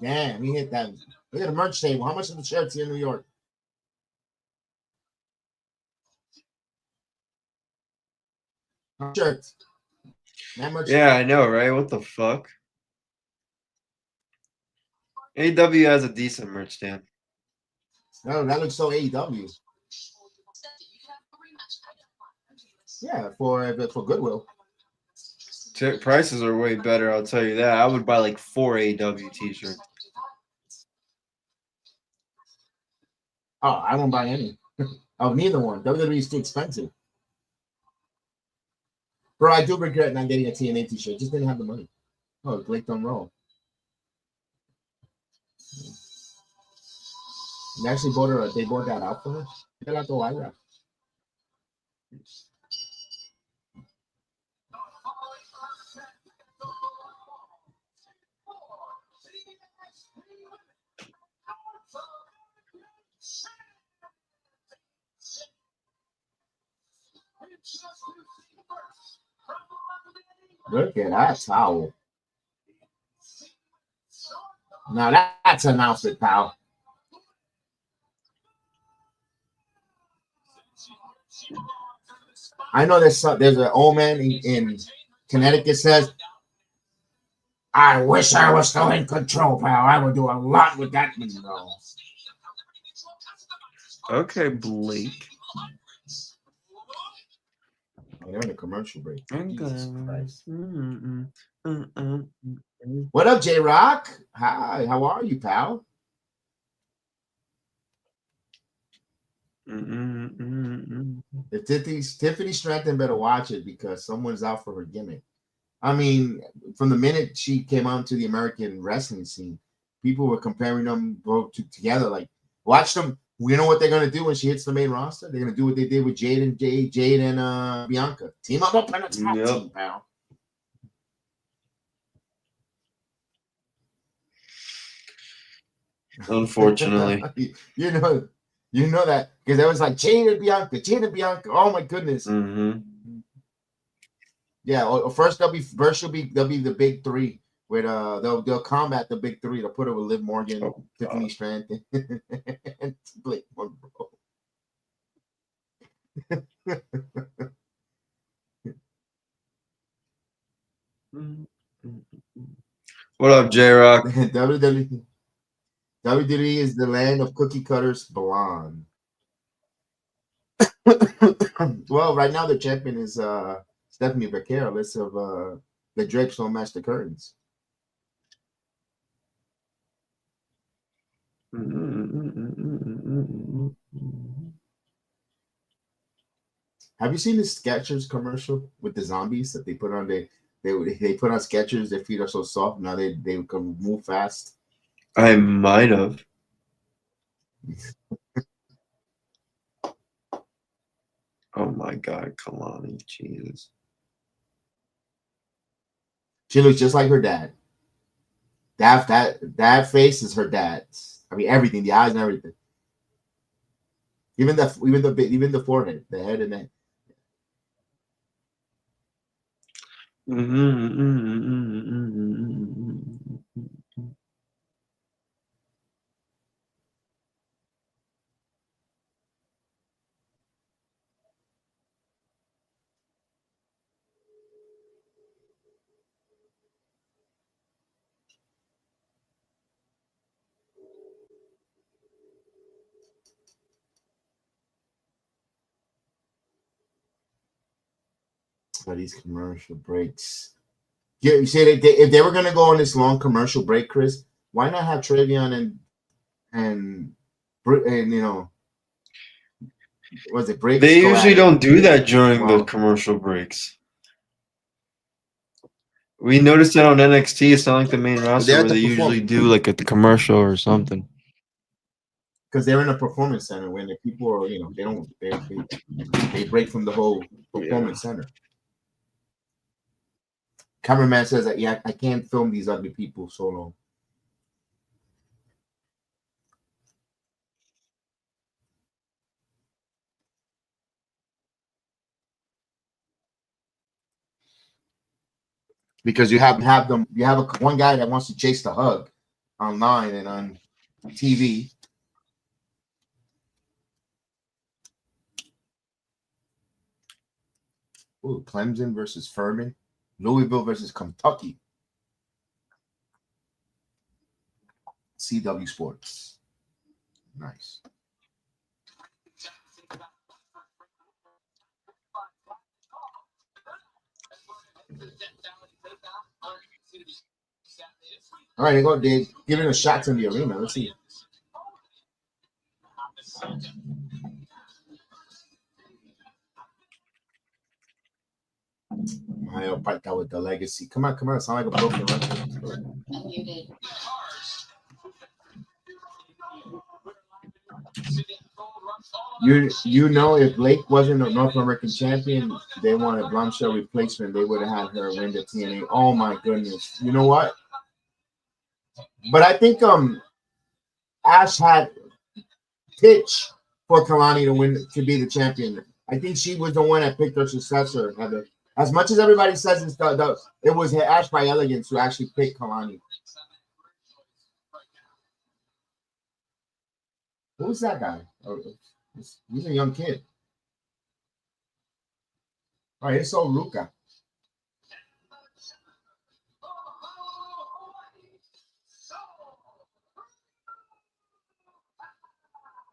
Damn, he hit that. Look at the merch table. How much are the shirts here in New York? Shirts. Yeah, I know, right? What the fuck? AW has a decent merch stand. No, that looks so AEW. Yeah, for Goodwill. Prices are way better, I'll tell you that. I would buy like 4 AW t-shirts. Oh, I won't buy any. Oh, neither one. WWE is too expensive. Bro, I do regret not getting a TNA t-shirt. Just didn't have the money. Oh, Blake don't roll. They actually they bought that out for her. Look at that towel. Now that's an outfit, pal. I know there's an old man in Connecticut says, I wish I was still in control, pal. I would do a lot with that Monroe. Okay, Blake. Oh, they're in a commercial break. Okay. Jesus Christ. What up, J-Rock? Hi, how are you, pal? If Tiffany Stratton better watch it because someone's out for her gimmick. I mean, from the minute she came onto the American wrestling scene, people were comparing them both together. Like, watch them. We know what they're gonna do when she hits the main roster. They're gonna do what they did with Jade and Bianca. Team up on a top team, pal. Unfortunately. you know that because there was like Jade and Bianca. Oh my goodness. Mm-hmm. Yeah, first they'll be the big three where they'll combat the big three. They'll put it with Liv Morgan, Tiffany Stratton, and Blake Monroe. What up, J-Rock? WWE is the land of cookie cutters blonde. Well, right now the champion is Stephanie Becerra. List of the drapes don't match the curtains. Have you seen the Skechers commercial with the zombies that they put on? They put on Skechers. Their feet are so soft now they can move fast. I might have. Oh my God, Kalani, Jesus. She looks just like her dad. That face is her dad's. I mean everything, the eyes and everything. Even the forehead, the head and the these commercial breaks. Yeah, you see, if they were gonna go on this long commercial break, Chris, why not have Travion and you know, was it breaks? They usually don't do that during the Wow. commercial breaks. We noticed that on NXT. It's not like the main roster have where to they perform. usually do like a commercial or something. Because they're in a performance center when the people are, you know, they break from the whole performance center. Cameraman says that I can't film these ugly people so long. Because you have one guy that wants to chase the hug online and on TV. Ooh, Clemson versus Furman, Louisville versus Kentucky. CW Sports. Nice. All right, they're giving us shots in the arena. Let's see. Mario Pike out with the legacy. Come on. Sound like a broken record. You know, if Blake wasn't a North American champion, they wanted Blanchard replacement. They would have had her win the TNA. Oh my goodness! You know what? But I think Ash had pitch for Kalani to be the champion. I think she was the one that picked her successor. As much as everybody says it was Ash by Elegance who actually picked Kalani. Who's that guy? Oh, he's a young kid. All right, it's Ruka.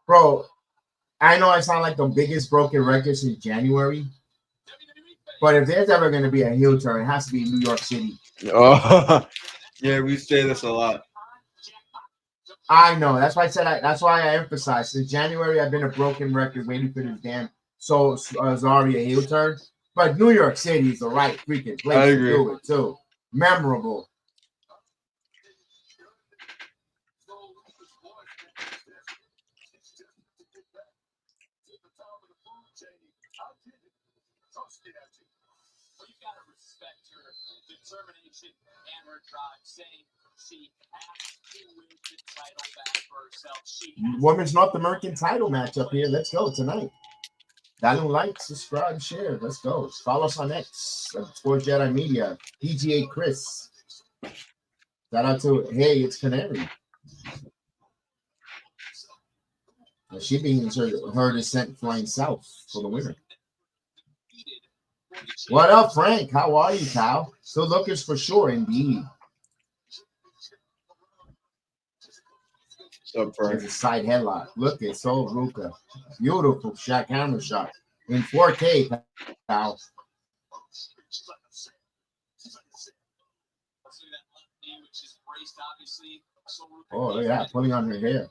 Bro, I know I sound like the biggest broken record since January, but if there's ever going to be a heel turn, it has to be New York City. Oh, yeah, we say this a lot. I know. That's why I said. That's why I emphasize. Since January, I've been a broken record waiting for this damn Zarya heel turn. But New York City is the right freaking place to do it too. Memorable. Women's North American title match up here. Let's go tonight. Dial like, subscribe, share. Let's go. Follow us on X at Sports Jedi Media. PGA Chris. Shout out to it's Canary. She being her descent flying south for the winner. What up, Frank? How are you, pal? Still looking for sure, indeed. So for There's a side headlock. Look at Soul Ruka. Beautiful shot, camera shot. In 4K, pal. Oh, look at that. Pulling on her hair.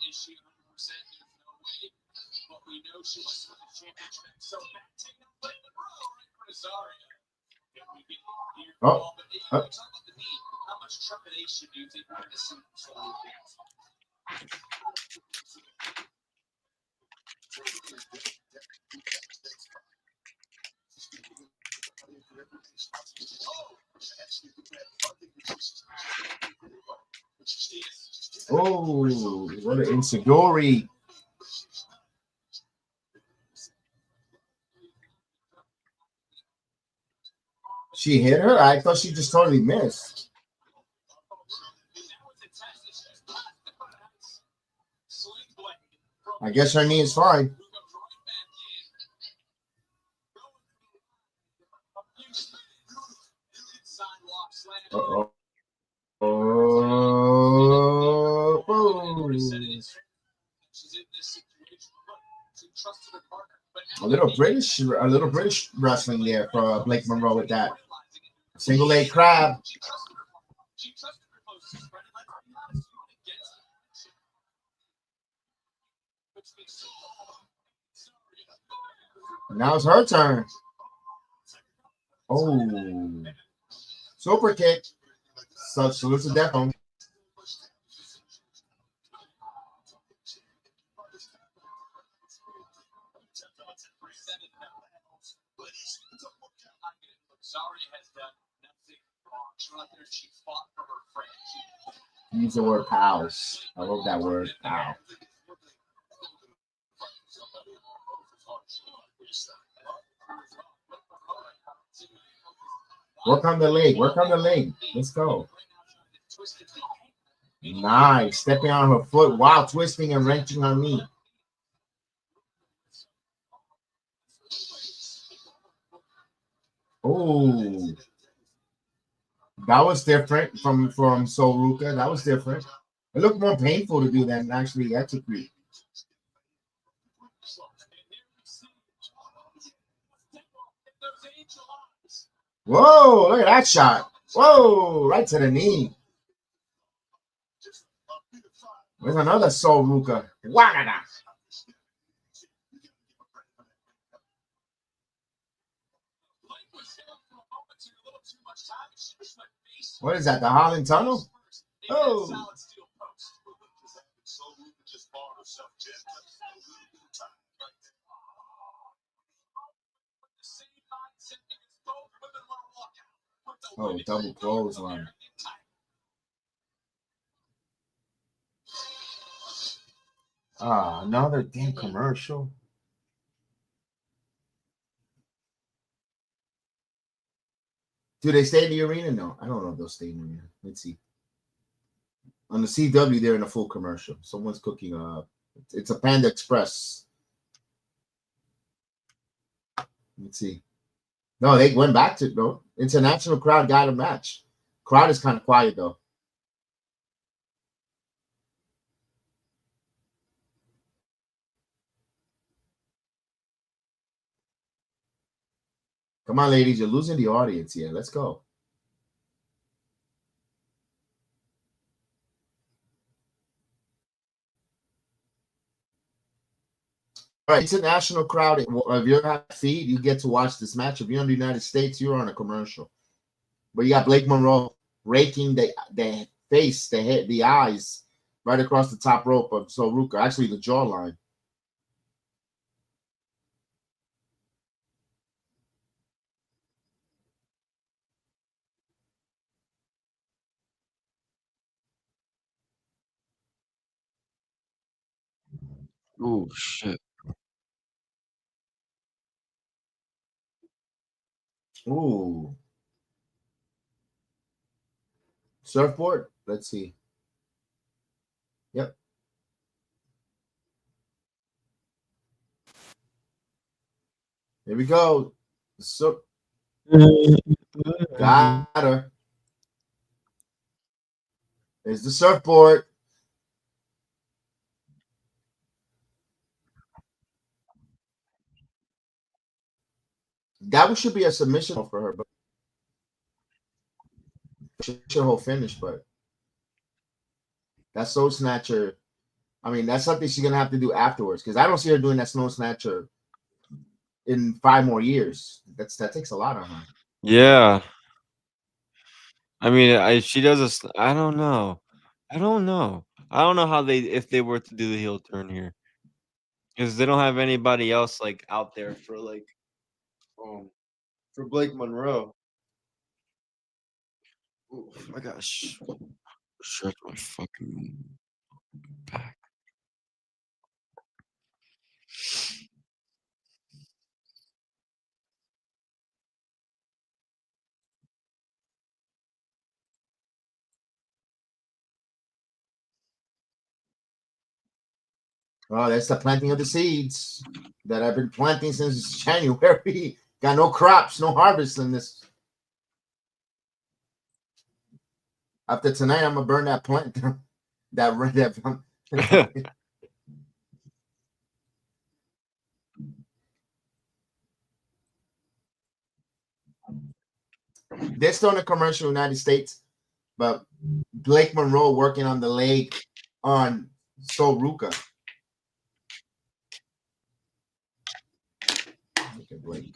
Oh, oh. Oh, what an insecurity. She hit her? I thought she just totally missed. I guess her knee is fine. Uh-oh. Oh. A little British wrestling there for Blake Monroe with that single leg crab. Now it's her turn. Oh, super kick. So salute to death on. Use the word pals. I love that word, pal. Work on the leg. Work on the leg. Let's go. Nice. Stepping on her foot while twisting and wrenching her knee. Oh. That was different from Soul Ruka. That was different. It looked more painful to do than actually execute. Whoa, look at that shot. Whoa, right to the knee. There's another Soul Ruka. Wagada. What is that, the Holland Tunnel? Oh. Oh, double clothesline. Ah, another damn commercial. Do they stay in the arena? No, I don't know if they'll stay in the arena. Let's see. On the CW, they're in a full commercial. Someone's cooking it's a Panda Express. Let's see. No, they went back to no. International crowd got a match. Crowd is kind of quiet though. Come on, ladies, you're losing the audience here. Let's go. All right, international crowd. If you're on a feed, you get to watch this match. If you're in the United States, you're on a commercial. But you got Blake Monroe raking the face, the head, the eyes right across the top rope of Soul Ruka. Actually, the jawline. Oh shit. Ooh. Surfboard? Let's see. Yep. Here we go. So Got her. There's the surfboard. That should be a submission for her, but she should hold finish. But that Soul Snatcher, I mean, that's something she's gonna have to do afterwards because I don't see her doing that Snow Snatcher in 5 more years. That takes a lot on her. Yeah. I mean, she does I don't know. I don't know. I don't know how if they were to do the heel turn here, because they don't have anybody else like out there for for Blake Monroe. Oh my gosh, stretch my fucking back. Oh, that's the planting of the seeds that I've been planting since January. Got no crops, no harvest in this. After tonight, I'm gonna burn that plant. that They're still in the commercial United States, but Blake Monroe working on the leg on Sol Ruka. Look at Blake.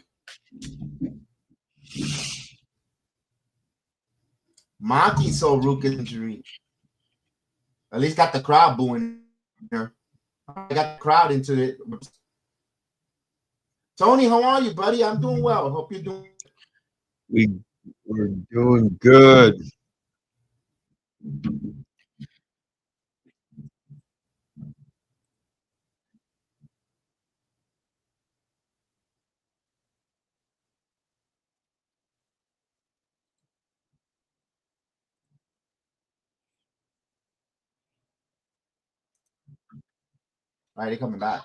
Mocking Sol Ruka injury. At least got the crowd booing her. I got the crowd into it. Tony, how are you, buddy? I'm doing well. Hope you're doing. We're doing good. All right, they're coming back.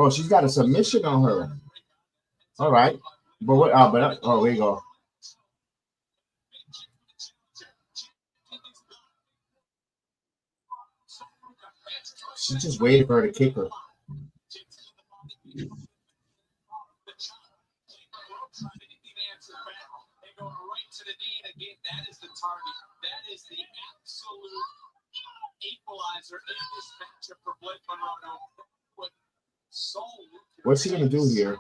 Oh, she's got a submission on her. All right, but what? Oh, there you go. She just waited for her to kick her. What's she gonna do here?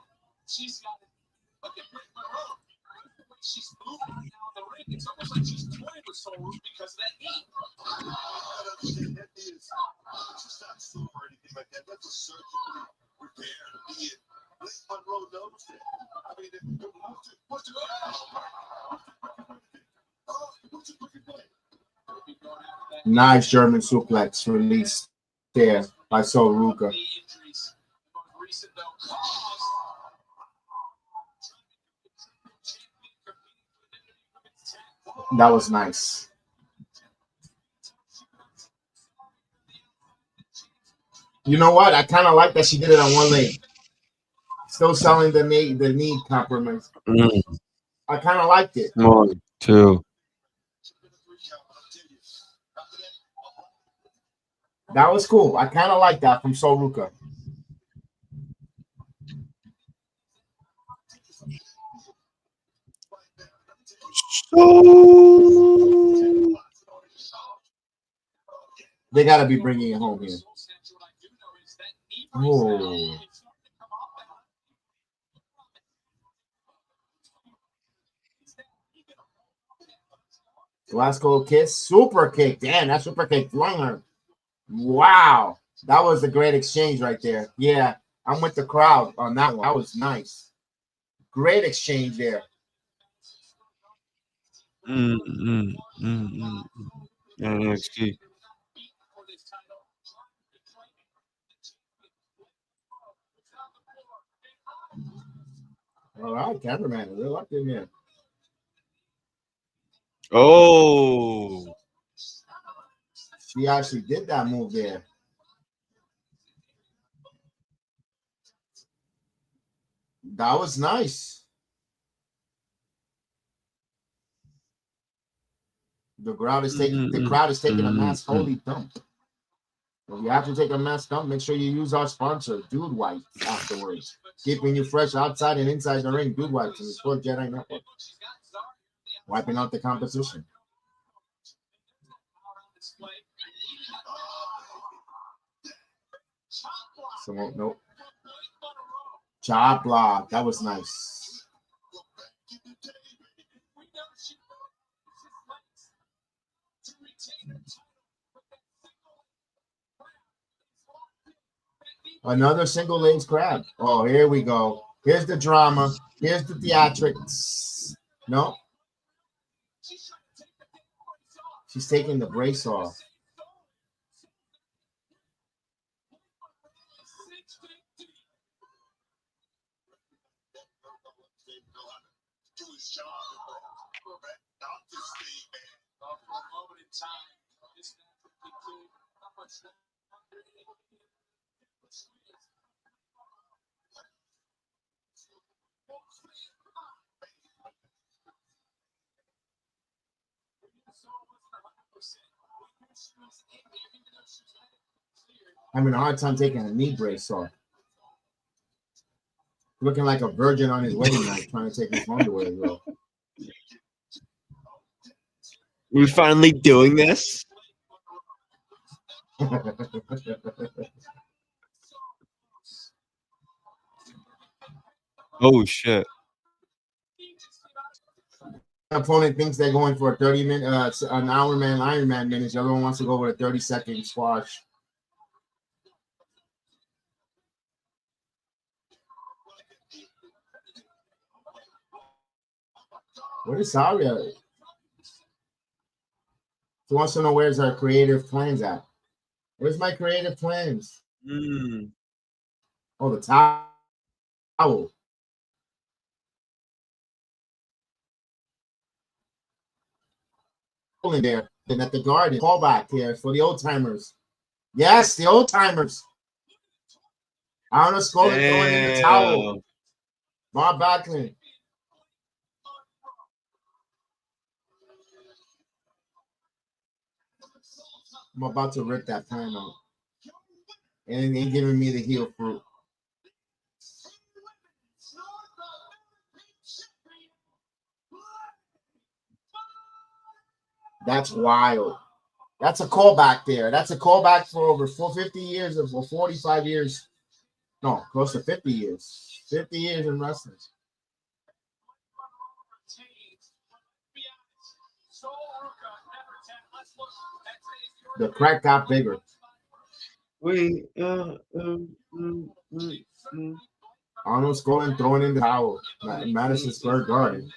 Nice German suplex released there by Sol Ruka. That was nice. You know what? I kind of like that she did it on one leg. Still selling the knee compromise. I kind of liked it. 1, 2. That was cool. I kind of like that from Sol Ruka. They got to be bringing it home here. Oh. Glasgow kiss, super kick. Damn, that super kick flung her. Wow, that was a great exchange right there. Yeah, I'm with the crowd on that one. That was nice. Great exchange there. NXT. All right, cameraman, real lucky in here. Oh, She actually did that move there. That was nice. The crowd is taking a mass holy dump. If you have to take a mass dump, make sure you use our sponsor, Dude Wipes, afterwards. Keeping you fresh outside and inside the ring. Dude Wipes in the Sports Jedi Network. Wiping out the competition. So, nope. Chop block. That was nice. Another single legs grab. Oh, here we go. Here's the drama. Here's the theatrics. No. She's taking the brace off. Having a hard time taking a knee brace off. Looking like a virgin on his wedding night, trying to take his underwear off. we finally doing this? Oh shit! Opponent thinks they're going for a 30-minute, an hour man, Iron Man minutes. The other one wants to go with a 30-second squash. Where is Saria? She wants to know where's her creative plans at. Where's my creative plans? Oh, the towel. In there, and at the garden. Callback here for the old timers. Yes, the old timers. Arnold Scully throwing in the towel. Bob Backlund. I'm about to rip that pan out. And it ain't giving me the heel fruit. That's wild. That's a callback there. That's a callback for over 50 years or 45 years. No, close to 50 years. 50 years in wrestling. The crack got bigger. Arnold Scully throwing in the towel at Madison Square Garden.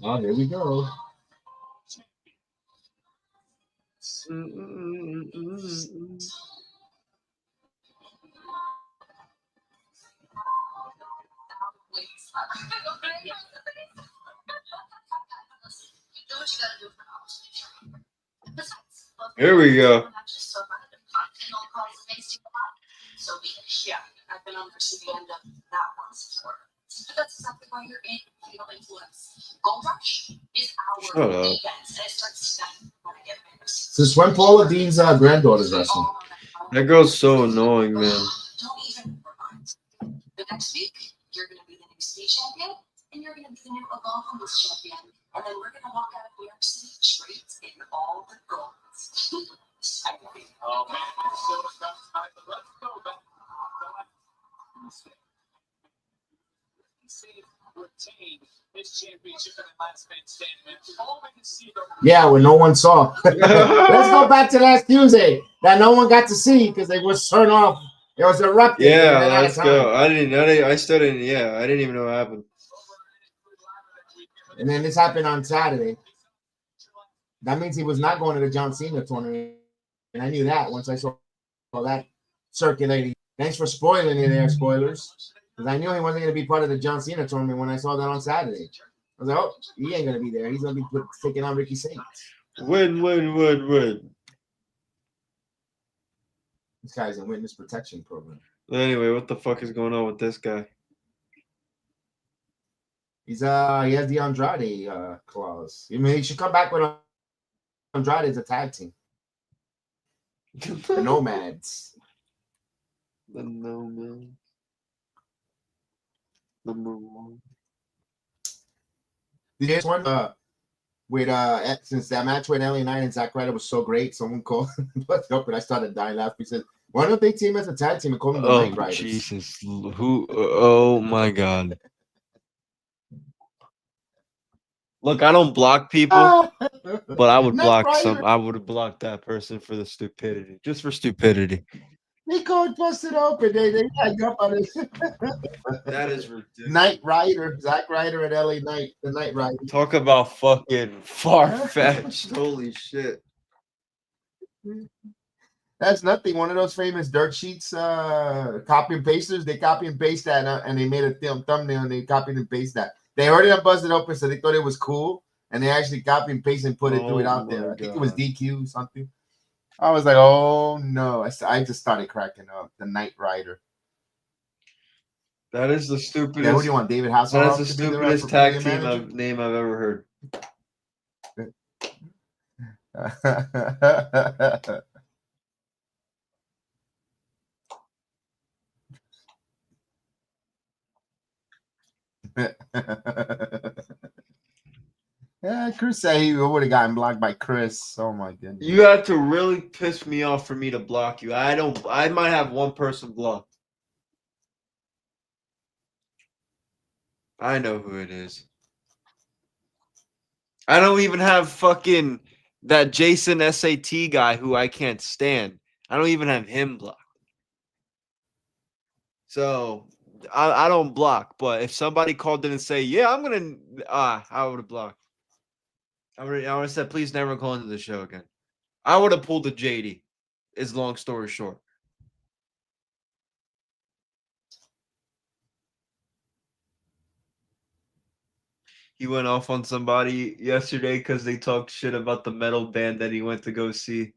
Oh, here we go. Here we go. Yeah, I've been on the receiving end of that once before. But that's exactly why you're in Fatal Influence. Gold Rush is our event, and it starts tonight when I get married. Since when Paula Dean's granddaughter's wrestling? That girl's so annoying, man. Don't even next week, you're going to be the new state champion, and you're going to be the new Evolve Women's champion. And then we're going to walk out of New York City straight in all the gold. Oh man, it's so exciting. But let's go back. Retain his championship in the last man standing match. Hoping to see the Yeah, when no one saw. Let's go back to last Tuesday that no one got to see because they was turned off. It was erupted. Yeah, They ran out of let's time. go. I still didn't. Yeah, I didn't even know what happened. And then this happened on Saturday. That means he was not going to the John Cena tournament. And I knew that once I saw that circulating. Thanks for spoiling it there, spoilers. Because I knew he wasn't going to be part of the John Cena tournament when I saw that on Saturday. I was like, oh, he ain't going to be there. He's going to be taking on Ricky Saints. Win. This guy's in witness protection program. Anyway, what the fuck is going on with this guy? He has the Andrade clause. I mean, he should come back with Andrade as a tag team. The Nomads. The Nomads. Number one. This one with since that match with LA Knight and Zack Ryder was so great, someone called up and I started dying laughing. He said, why don't they team as a tag team and call them the Night Riders? Jesus. Who? Oh my God. Look, I don't block people, but I would block I would have blocked that person for the stupidity, just for stupidity. Niko busted open. They hang up on it. That is ridiculous. Night Rider, Zack Ryder and LA Knight, the Night Rider. Talk about fucking far-fetched. Holy shit. That's nothing. One of those famous dirt sheets copy and pasters. They copy and paste that and they made a thumbnail and they copied and paste that. They already have busted open, so they thought it was cool, and they actually copy and paste and threw it out there. I think it was DQ or something. I was like, oh no! I just started cracking up. The Night Rider. That is the stupidest. Yeah, who do you want, David Hasselhoff? That is the stupidest tag team name I've ever heard. Yeah, Chris said he would have gotten blocked by Chris. Oh my goodness! You had to really piss me off for me to block you. I might have one person blocked. I know who it is. I don't even have fucking that Jason SAT guy who I can't stand. I don't even have him blocked. So I don't block. But if somebody called in and say, yeah, I'm going to, I would have blocked. I would have said, please never call into the show again. I would have pulled the JD, is long story short. He went off on somebody yesterday because they talked shit about the metal band that he went to go see.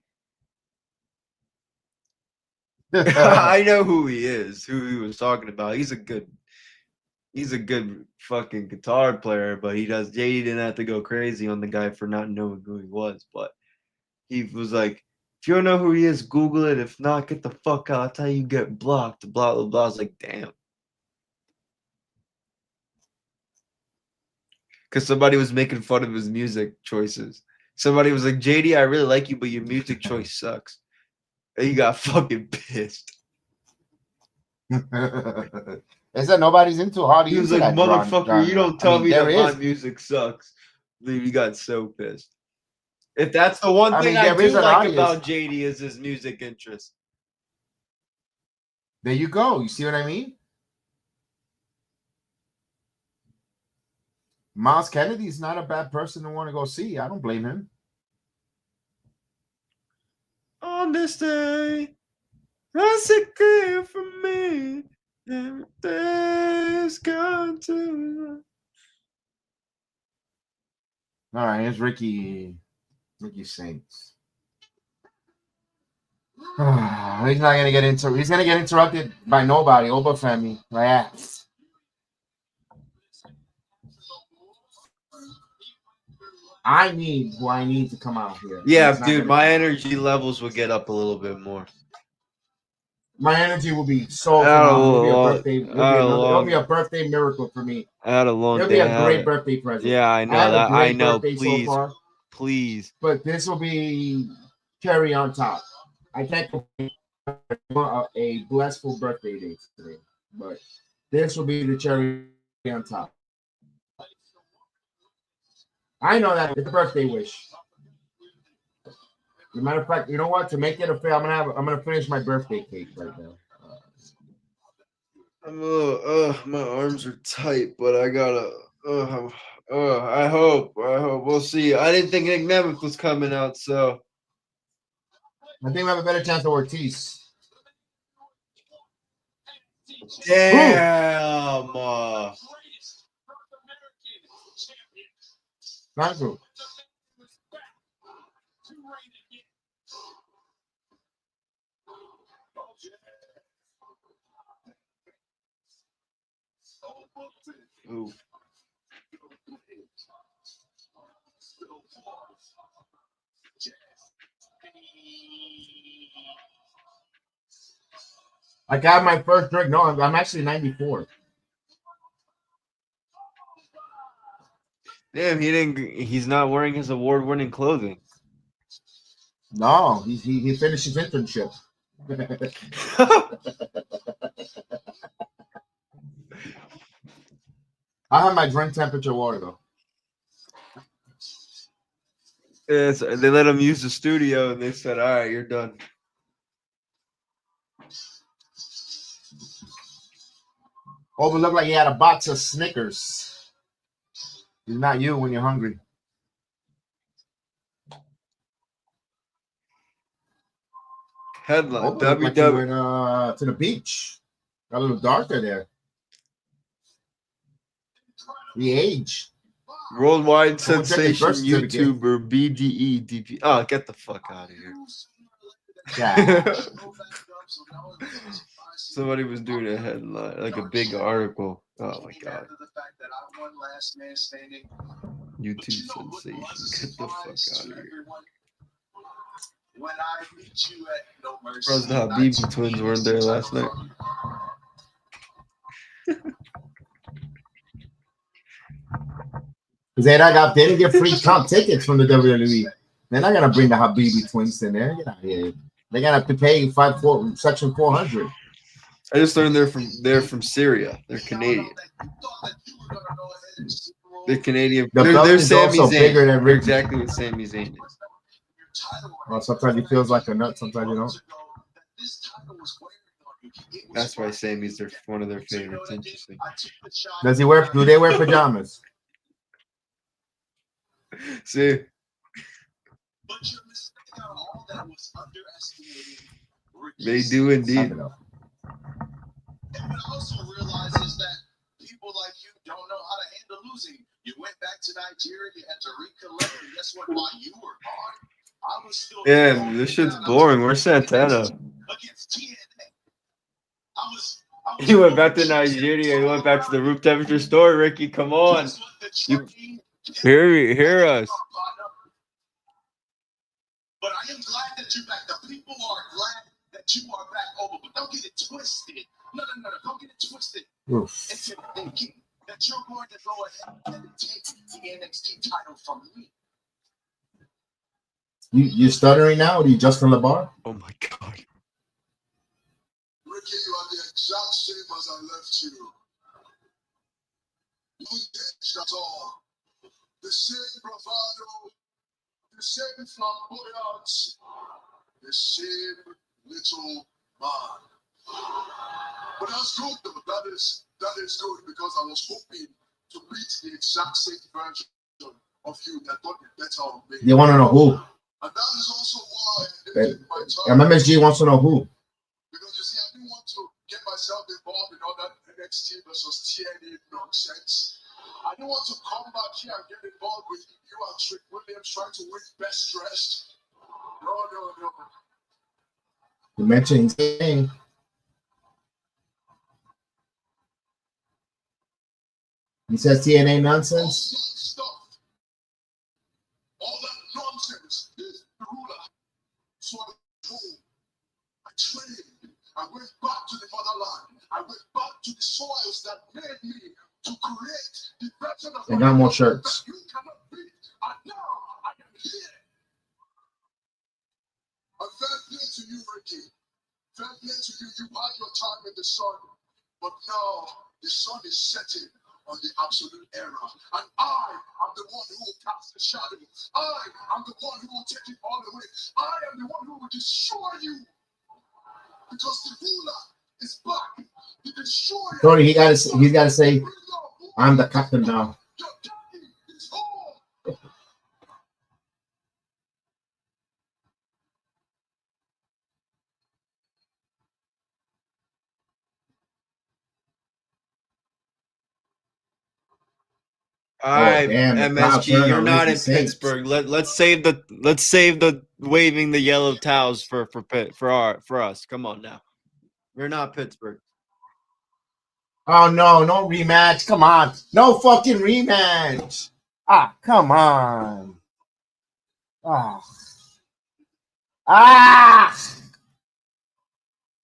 I know who he is, who he was talking about. He's a good fucking guitar player, but JD didn't have to go crazy on the guy for not knowing who he was. But he was like, if you don't know who he is, Google it. If not, get the fuck out. That's how you get blocked. Blah, blah, blah. I was like, damn. Because somebody was making fun of his music choices. Somebody was like, JD, I really like you, but your music choice sucks. And he got fucking pissed. Is that nobody's into Hardy? He was like, motherfucker, you don't tell me that my music sucks. Then he got so pissed. If that's the one thing I do like about JD is his music interest. There you go. You see what I mean? Miles Kennedy's not a bad person to want to go see. I don't blame him. On this day, that's it clear for me. Everything's gone to. All right, here's Ricky Saints. He's not gonna get He's gonna get interrupted by nobody. Oba family. Yeah. I need who I need to come out here. Yeah, dude, my energy levels will get up a little bit more. My energy will be so phenomenal. It'll be a birthday. It'll be a I birthday miracle for me. had a long It'll day. be a great birthday present. Yeah, I I know had a that. I great know. birthday so Please, far, please. but this will be cherry on top. I can't complain. A blissful birthday day today, but this will be the cherry on top. I know that it's a birthday wish. As a matter of fact, you know what? To make it a fair, I'm gonna finish my birthday cake right now. My arms are tight, but I gotta. I hope. We'll see. I didn't think Nick Nemeth was coming out, so. I think we have a better chance of Ortiz. Damn. Not true. Ooh. I got my first drink. No, I'm actually 94. Damn, he's not wearing his award-winning clothing. No, he finished his internship. I have my drink temperature water though. Yes, they let him use the studio, and they said, "All right, you're done." Oh, but looked like he had a box of Snickers. It's not you when you're hungry. Headline: Oh, looked like you went to the beach. Got a little darker there. The age. Worldwide Someone check his birth sensation certificate. YouTuber BDE DP. Oh, get the fuck out of here. Yeah. Somebody was doing a headline, like a big article. Oh my god. YouTube sensation. Get the fuck out of here. Surprised the Habibi twins weren't there last night. Because they didn't get free comp tickets from the WWE. They're not gonna bring the Habibi twins in there. Get out of here. They're gonna have to pay section 400. I just learned they're from Syria. They're Canadian. They're Canadian. The belt They're is Sami also Zayn. bigger than They're Ricky. exactly what Sami Zayn is. Well, sometimes he feels like a nut, sometimes you don't. That's why Sammy's one of their favorites. Interesting. Do they wear pajamas? See? They do indeed. know. And what I also realize is that people like you don't know how to handle losing. You went back to Nigeria, you had to recollect, and guess what? While you were gone, I was still. Yeah, this shit's boring. Where's Santana? Against TNA. He went back to Nigeria. He went back to the room temperature store. Ricky, come on. You hear us. But I am glad that you're back. The people are glad that you are back over. But don't get it twisted. No. Don't get it twisted. Oof. Into thinking that you're going to go ahead and take the NXT title from me. You stuttering now? Or are you Justin LeBar? Oh my god. Ricky, you are the exact same as I left you. No ditch, that's all. The same bravado, the same flamboyance, the same little man. But that's good though. That is good because I was hoping to meet the exact same version of you that got me better on me. They want to know who. And that is also why I didn't take my time. MMSG wants to know who. Because you see, I didn't want to get myself involved in all that NXT versus TNA nonsense. I didn't want to come back here and get involved with you and Trick Williams trying to win best dressed. No. You mentioned his name. He says TNA nonsense. All that nonsense is the ruler. So I trained, I went back to the motherland. I went back to the soils that made me to create the version of I got more shirts. that you cannot beat. And now I am here. A fair play to you, Ricky. Fair play to you. You had your time in the sun, but now the sun is setting on the absolute era. And I am the one who will cast the shadow. I am the one who will take it all away. I am the one who will destroy you. Because the ruler is back. The destroyer. Tony, he's got to say, I'm the captain now. Your daddy is home. All right, damn, the crowd MSG, turned you're on not Ricky in Saints. Pittsburgh. Let's save the waving the yellow towels for us. Come on now. We're not Pittsburgh. Oh, no rematch. Come on. No fucking rematch. Ah, come on. Ah.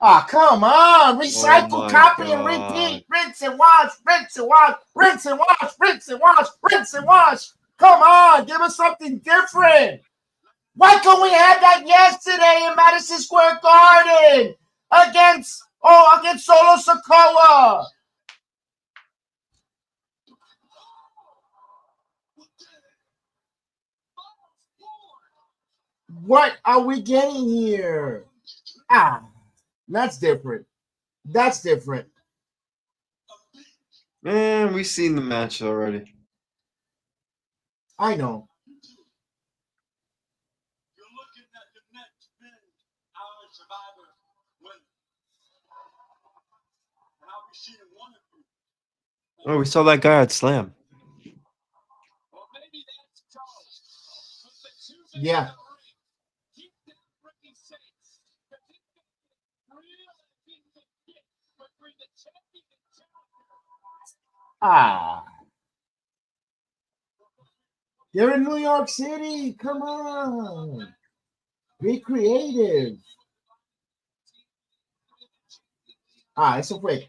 Ah, come on. Recycle, Oh my copy, and God. repeat. Rinse and wash, rinse and wash, rinse and wash, rinse and wash, rinse and wash. Come on. Give us something different. Why couldn't we have that yesterday in Madison Square Garden against Solo Sikoa? What are we getting here? That's different. That's different. Man, we've seen the match already. I know. You're looking at the next men, our survivor winner. And I'll be seeing one of you. Oh, we saw that guy at Slam. Or maybe that's Charles. But the choosing Yeah. of the ring. Keep that Ricky Saints. Because it's going to get real if he can get between the champion and challenger. They're in New York City. Come on. Be creative. Eso fue.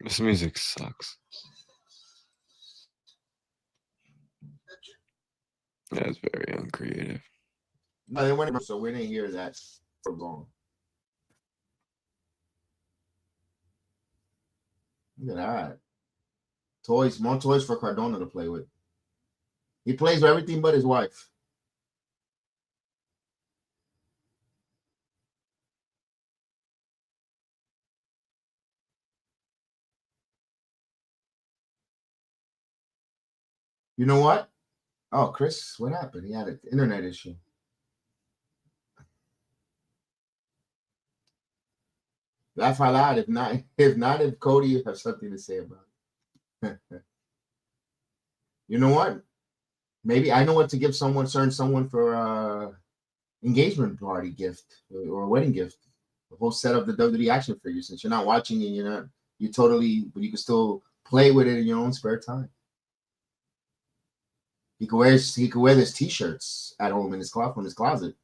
This music sucks. That's very uncreative. No, they went, so we didn't hear that for long. Look at that. Toys, more toys for Cardona to play with. He plays with everything but his wife. You know what? Oh, Chris, what happened? He had an internet issue. Laugh out loud. If Cody has something to say about it. You know what? Maybe I know what to give someone for engagement party gift or wedding gift. The whole set of the WWE action figures. Since you're not watching and but you can still play with it in your own spare time. He could wear his t-shirts at home in his closet.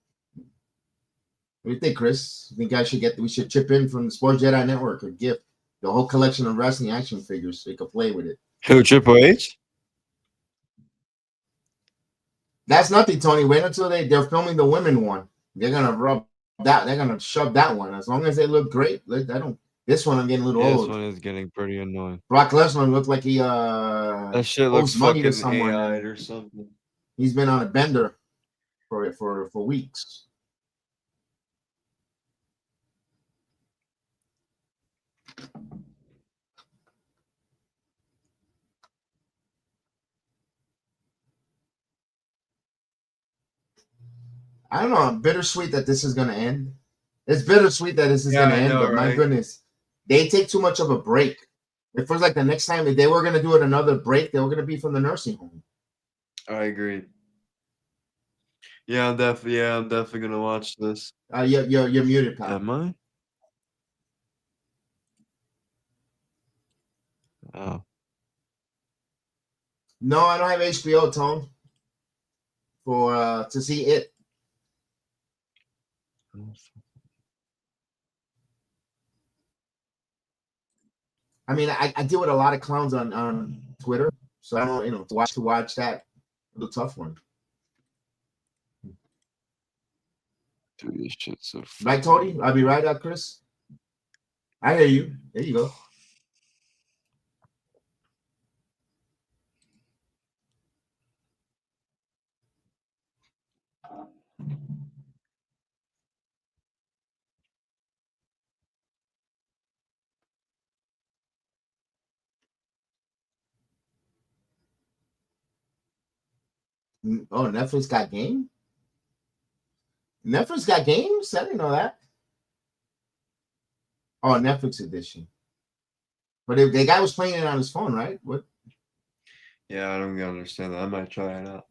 What do you think, Chris? You think we should chip in from the Sports Jedi Network a gift, the whole collection of wrestling action figures so you can play with it. Who, Triple H? That's nothing, Tony. Wait until they're filming the women one. They're gonna shove that one. As long as they look great. This one I'm getting a little old. This one is getting pretty annoying. Brock Lesnar looked like he that shit looks money to fucking someone. AI or something. He's been on a bender for weeks. I don't know. I'm bittersweet that this is going to end. It's bittersweet that this is going to end, but my goodness, they take too much of a break. It feels like the next time if they were going to do it another break, they were going to be from the nursing home. I agree. Yeah, I'm definitely going to watch this. You're muted, pal. Am I? Oh. No, I don't have HBO, Tone, for to see it. I mean, I deal with a lot of clowns on Twitter, so I don't, to watch that. The tough one. Dude, this shit's so Right, Tony? I'll be right, Chris. I hear you. There you go. Oh, Netflix got game? Netflix got games? I didn't know that. Oh, Netflix edition. But the guy was playing it on his phone, right? What? Yeah, I don't understand that. I might try it out.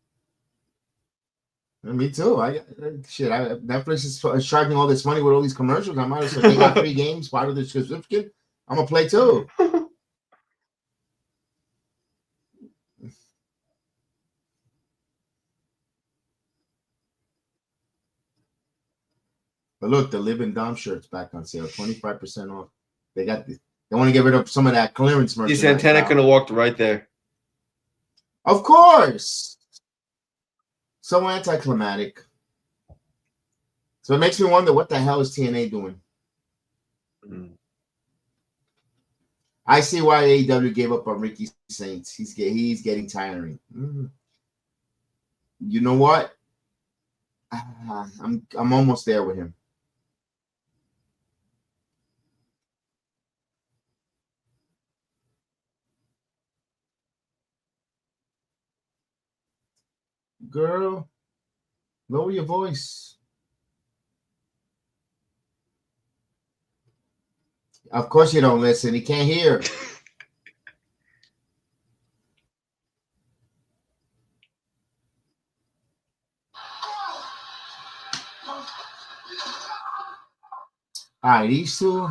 Me too. Netflix is charging all this money with all these commercials. I might as well. They got free games, part of the subscription. I'm gonna play too. But look, the Live and Dom shirts back on sale, 25% off. They want to get rid of some of that clearance merchandise. Santana could have walked right there. Of course. So anticlimactic. So it makes me wonder what the hell is TNA doing? I see why AEW gave up on Ricky Saints. He's getting tiring. You know what? I'm almost there with him. Girl, lower your voice. Of course you don't listen. He can't hear. All right, these two.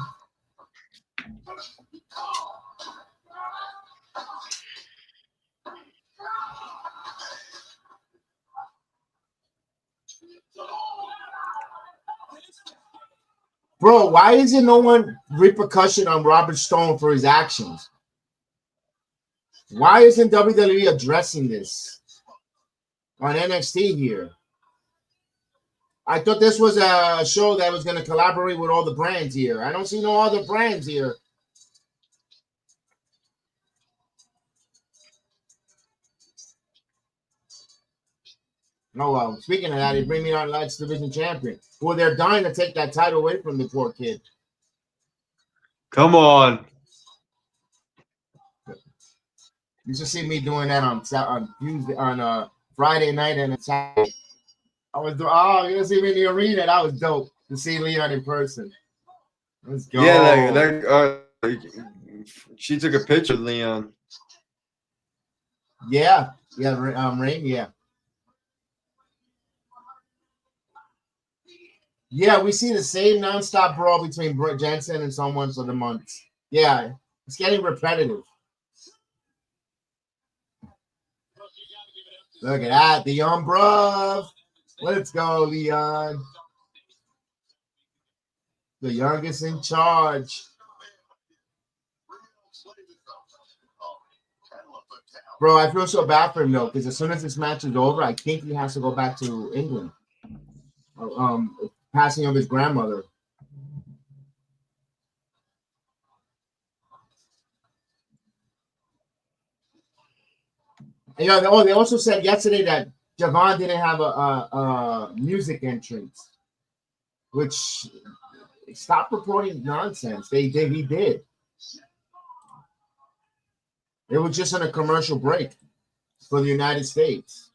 Bro, why isn't no one repercussion on Robert Stone for his actions? Why isn't WWE addressing this on NXT here? I thought this was a show that was going to collaborate with all the brands here. I don't see no other brands here. No, well, speaking of that, they bring me on Lights Division Champion. Well, they're dying to take that title away from the poor kid. Come on. You should see me doing that on Friday night and Saturday. You're gonna see me in the arena. That was dope to see Leon in person. Let's go. Yeah, she took a picture of Leon. Yeah, Rain, yeah. Yeah, we see the same nonstop brawl between Brett Jensen and someone for the months. Yeah, it's getting repetitive. Look at that, the young bruv. Let's go, Leon. The youngest in charge. Bro, I feel so bad for him though, because as soon as this match is over, I think he has to go back to England. Passing of his grandmother. And, they also said yesterday that Javon didn't have a music entrance, which stop reporting nonsense. He did. It was just on a commercial break for the United States.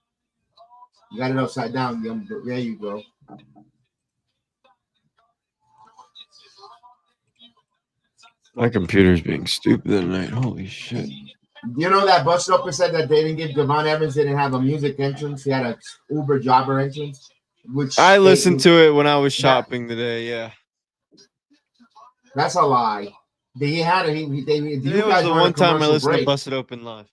You got it upside down. There you go. My computer's being stupid tonight. Holy shit. You know that Busted Open said that they didn't give Devon Evans didn't have a music entrance. He had a Uber jobber entrance. Which I listened to it when I was shopping today. Yeah, that's a lie. He had it. It was the one time I listened to Busted Open live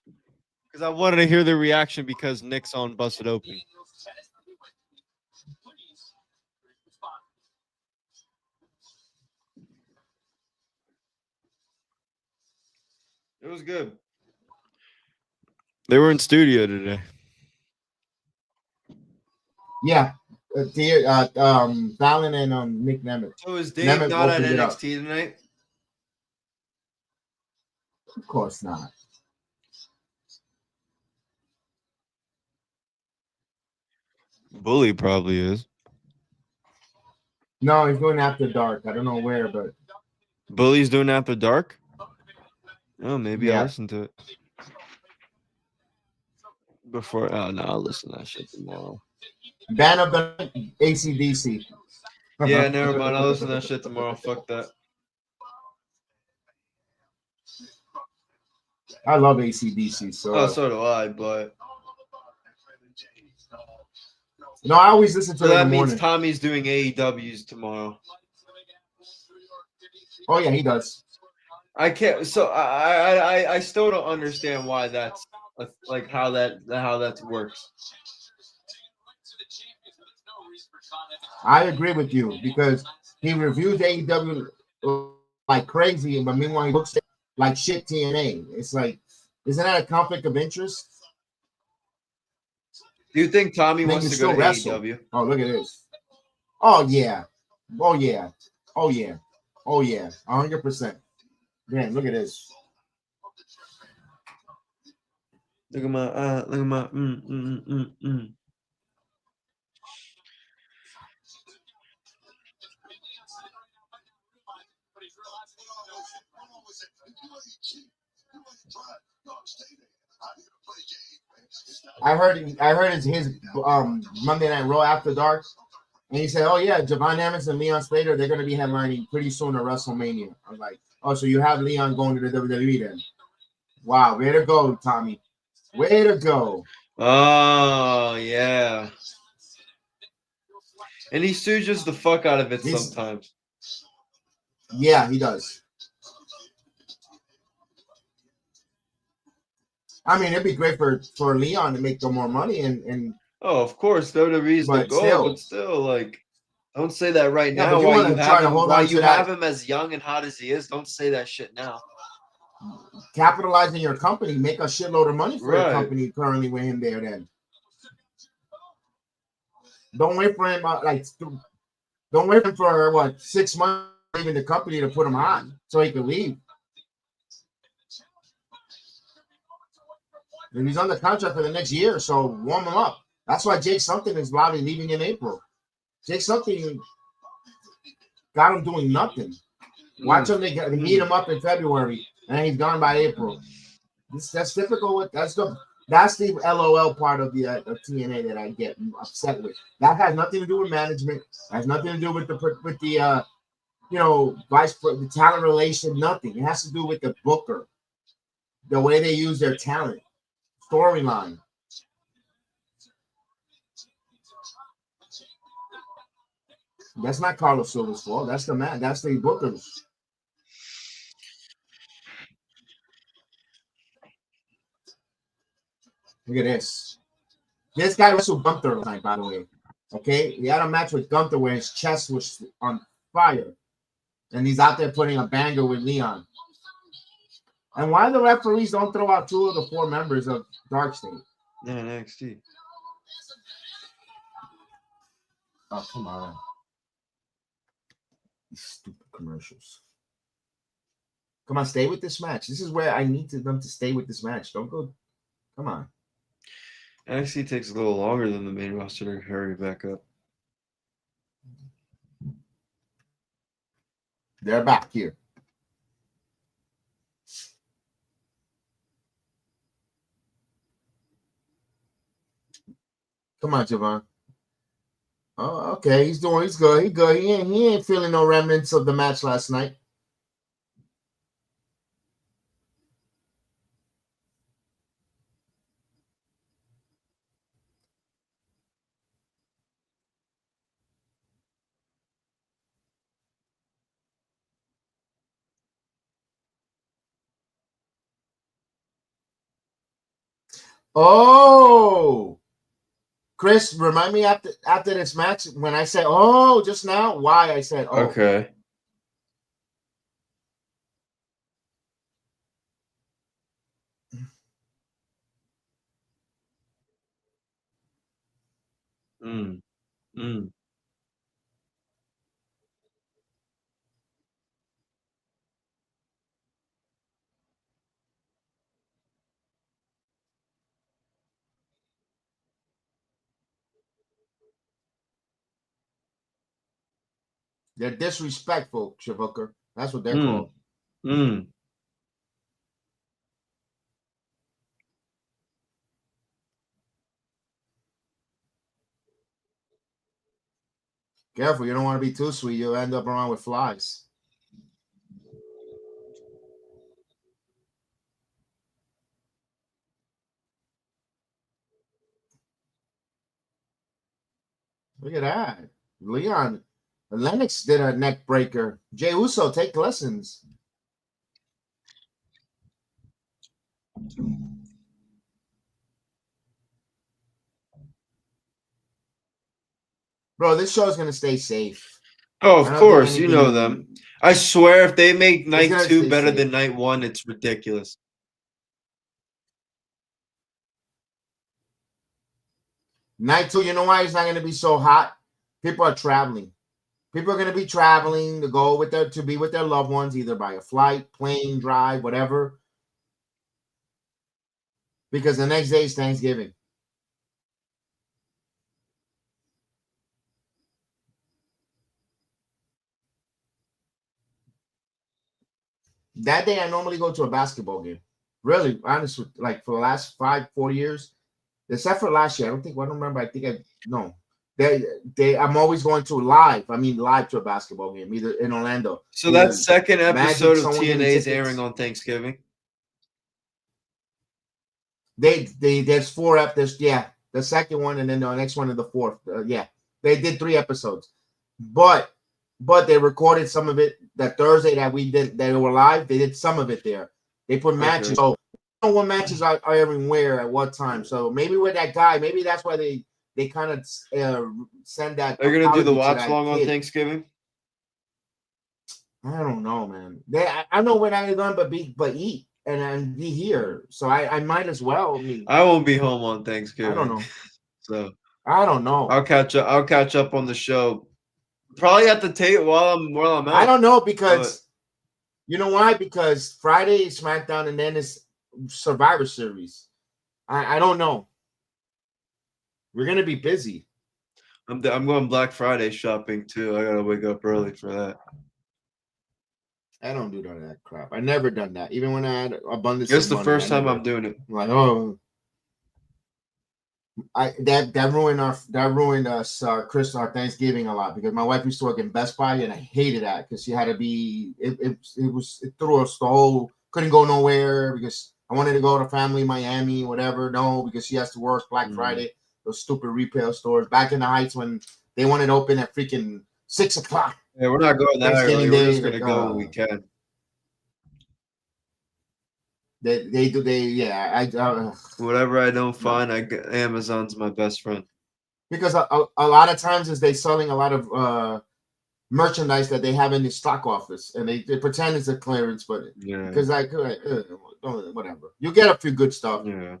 Because I wanted to hear the reaction because Nick's on Busted Open. It was good. They were in studio today. Yeah. Fallon and Nick Nemeth. So is Dave Nemeth not at opened it up. NXT tonight? Of course not. Bully probably is. No, he's going after dark. I don't know where, but Bully's doing After Dark? Oh, maybe I'll Yeah. listen to it. Before, oh no, I'll listen to that shit tomorrow. Band of the Night, AC/DC. Yeah, never mind. I'll listen to that shit tomorrow. Fuck that. I love AC/DC. So Oh, so do I, but no, I always listen to so it in that the means morning. Tommy's doing AEWs tomorrow. Oh yeah, he does. I can't. So I still don't understand why that's like how that works. I agree with you because he reviews AEW like crazy, but meanwhile he looks like shit TNA. It's like, isn't that a conflict of interest? Do you think Tommy Then wants you to go still to wrestle. AEW? Oh, look at this. Oh yeah. Oh yeah. Oh yeah. Oh yeah. 100%. Damn, look at this. Look at my I heard his Monday Night Raw After Dark, and he said, "Oh yeah, Javon Evans and Leon Slater, they're going to be headlining pretty soon at WrestleMania." I was like, "Oh, so you have Leon going to the WWE then?" Wow, way to go, Tommy. Way to go. Oh yeah. And he stooges the fuck out of it sometimes. Yeah, he does. I mean, it'd be great for Leon to make more money and Oh, of course, WWE's the but goal, but still. still, like, don't say that right Yeah, now. but you While wanna you try have to him, hold while on to you that- have him as young and hot as he is, don't say that shit now. capitalizing your company, make a shitload of money for your Right. company currently with him there. Then don't wait for him. Don't wait for what 6 months leaving the company to put him on so he can leave. And he's under contract for the next year, so warm him up. That's why Jake Something is probably leaving in April. Jake Something got him doing nothing. Watch him. They heat him up in February, and he's gone by April. That's typical. That's the LOL part of the TNA that I get upset with. That has nothing to do with management. Has nothing to do with the the talent relation. Nothing. It has to do with the booker, the way they use their talent, storyline. That's not Carlos Silva's fault. That's the man. That's the bookers. Look at this. This guy wrestled Gunther last night, by the way. Okay, he had a match with Gunther where his chest was on fire, and he's out there putting a banger with Leon. And why the referees don't throw out 2 of the 4 members of Dark State? Yeah, NXT. Oh, come on. These stupid commercials. Come on, stay with this match. This is where I need them to stay with this match. Don't go. Come on. NXT takes a little longer than the main roster to hurry back up. They're back here. Come on, Javon. Oh, okay. He's good. He's good. He ain't feeling no remnants of the match last night. Oh, Chris, remind me after this match when I said, "Oh," just now. Why I said, "Oh." Okay. Mm. Mm. They're disrespectful, Shavuka. That's what they're Mm. called. Mm. Careful, you don't want to be too sweet. You'll end up around with flies. Look at that. Leon. Lennox did a neck breaker. Jey Uso, take lessons. Bro, this show is going to stay safe. Oh, I of don't think course, you know anything- them. I swear, if they make night gonna 2 stay better safe. than night 1, it's ridiculous. Night 2, you know why it's not going to be so hot? People are traveling. People are going to be traveling to go with to be with their loved ones, either by a flight, plane, drive, whatever. Because the next day is Thanksgiving. That day, I normally go to a basketball game. Really, honestly, like for the last 4 years, except for last year. I don't remember. I think no. I'm always going to live. I mean, live to a basketball game, either in Orlando. So Either that second Magic, episode of someone give me TNA is tickets. airing on Thanksgiving. There's 4 episodes. Yeah, the second one, and then the next one is the 4th. Yeah, they did 3 episodes, but they recorded some of it. That Thursday that we did, that were live, they did some of it there. They put matches. Okay. So I don't know what matches are everywhere at what time. So maybe with that guy, maybe that's why they kind of send that. Are you gonna do the apology to watch that long on kid. Thanksgiving? I don't know, man. I know when I'm going, but eat and be here. So I might as well. I mean, I won't be home on Thanksgiving. I don't know. So I don't know. I'll catch up on the show. Probably at the tape while I'm out. I don't know because you know why? Because Friday is SmackDown and then it's Survivor Series. I don't know. We're gonna be busy. I'm going Black Friday shopping too. I gotta wake up early for that. I don't do none of that crap. I never done that. Even when I had abundance It's of the money, first I time never, I'm doing it. I'm like, oh, that ruined us our Thanksgiving a lot because my wife used to work in Best Buy and I hated that because she had to be it threw us the whole couldn't go nowhere because I wanted to go to family Miami whatever because she has to work Black Friday, those stupid retail stores back in the Heights when they wanted to open at freaking 6 o'clock. Yeah, we're not going that Thanksgiving early. Day, We're just gonna like, go when we can. They do Whatever I don't find, Amazon's my best friend. because a lot of times is they selling a lot of merchandise that they have in the stock office and they pretend it's a clearance, but because whatever, you get a few good stuff. Yeah,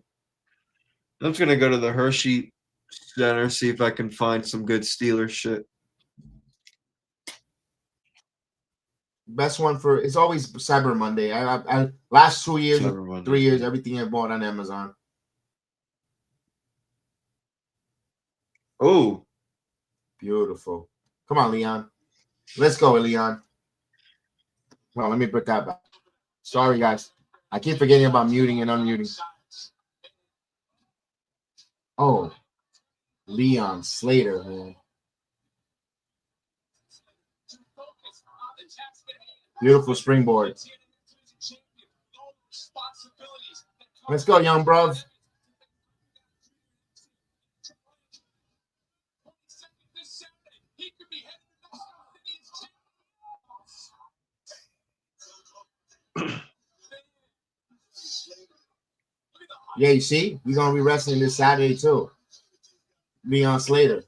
I'm just gonna go to the Hershey Center, see if I can find some good Steelers shit. Best one for it's always Cyber Monday. I last 2 years or 3 years, everything I bought on Amazon. Oh, beautiful! Come on, Leon. Let's go, Leon. Well, let me put that back. Sorry, guys. I keep forgetting about muting and unmuting. Oh, Leon Slater, man. Beautiful springboard. Let's go, young bros. Yeah, you see, we're gonna be wrestling this Saturday too. Leon Slater.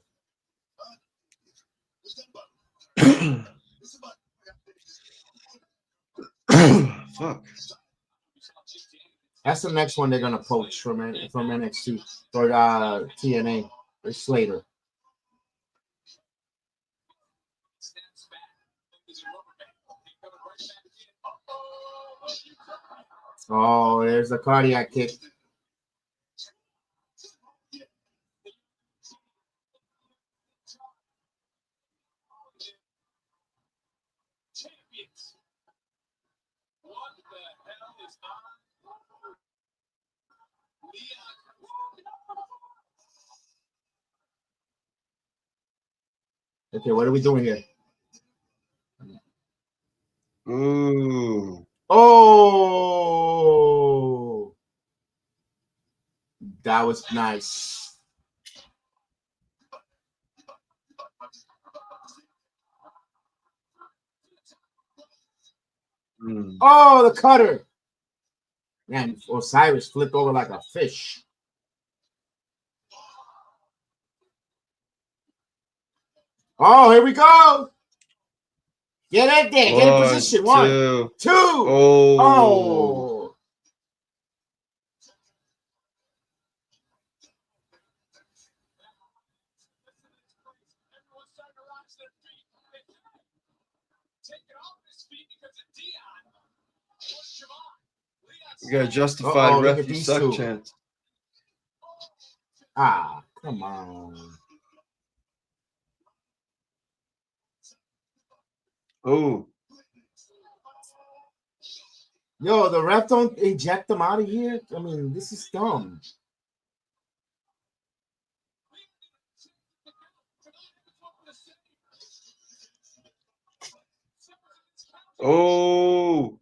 Fuck. That's the next one they're gonna poach from NXT or TNA. It's Slater. Oh, there's the cardiac kick. Okay, what are we doing here? Ooh. Oh, that was nice. Oh, the cutter. Man, Osiris flipped over like a fish. Oh, here we go. Get in there. Get in position. One, two. Oh. You got a justified look ref at you these suck two. chance. Ah, come on. Oh. Yo, the ref don't eject them out of here. I mean, this is dumb. Oh.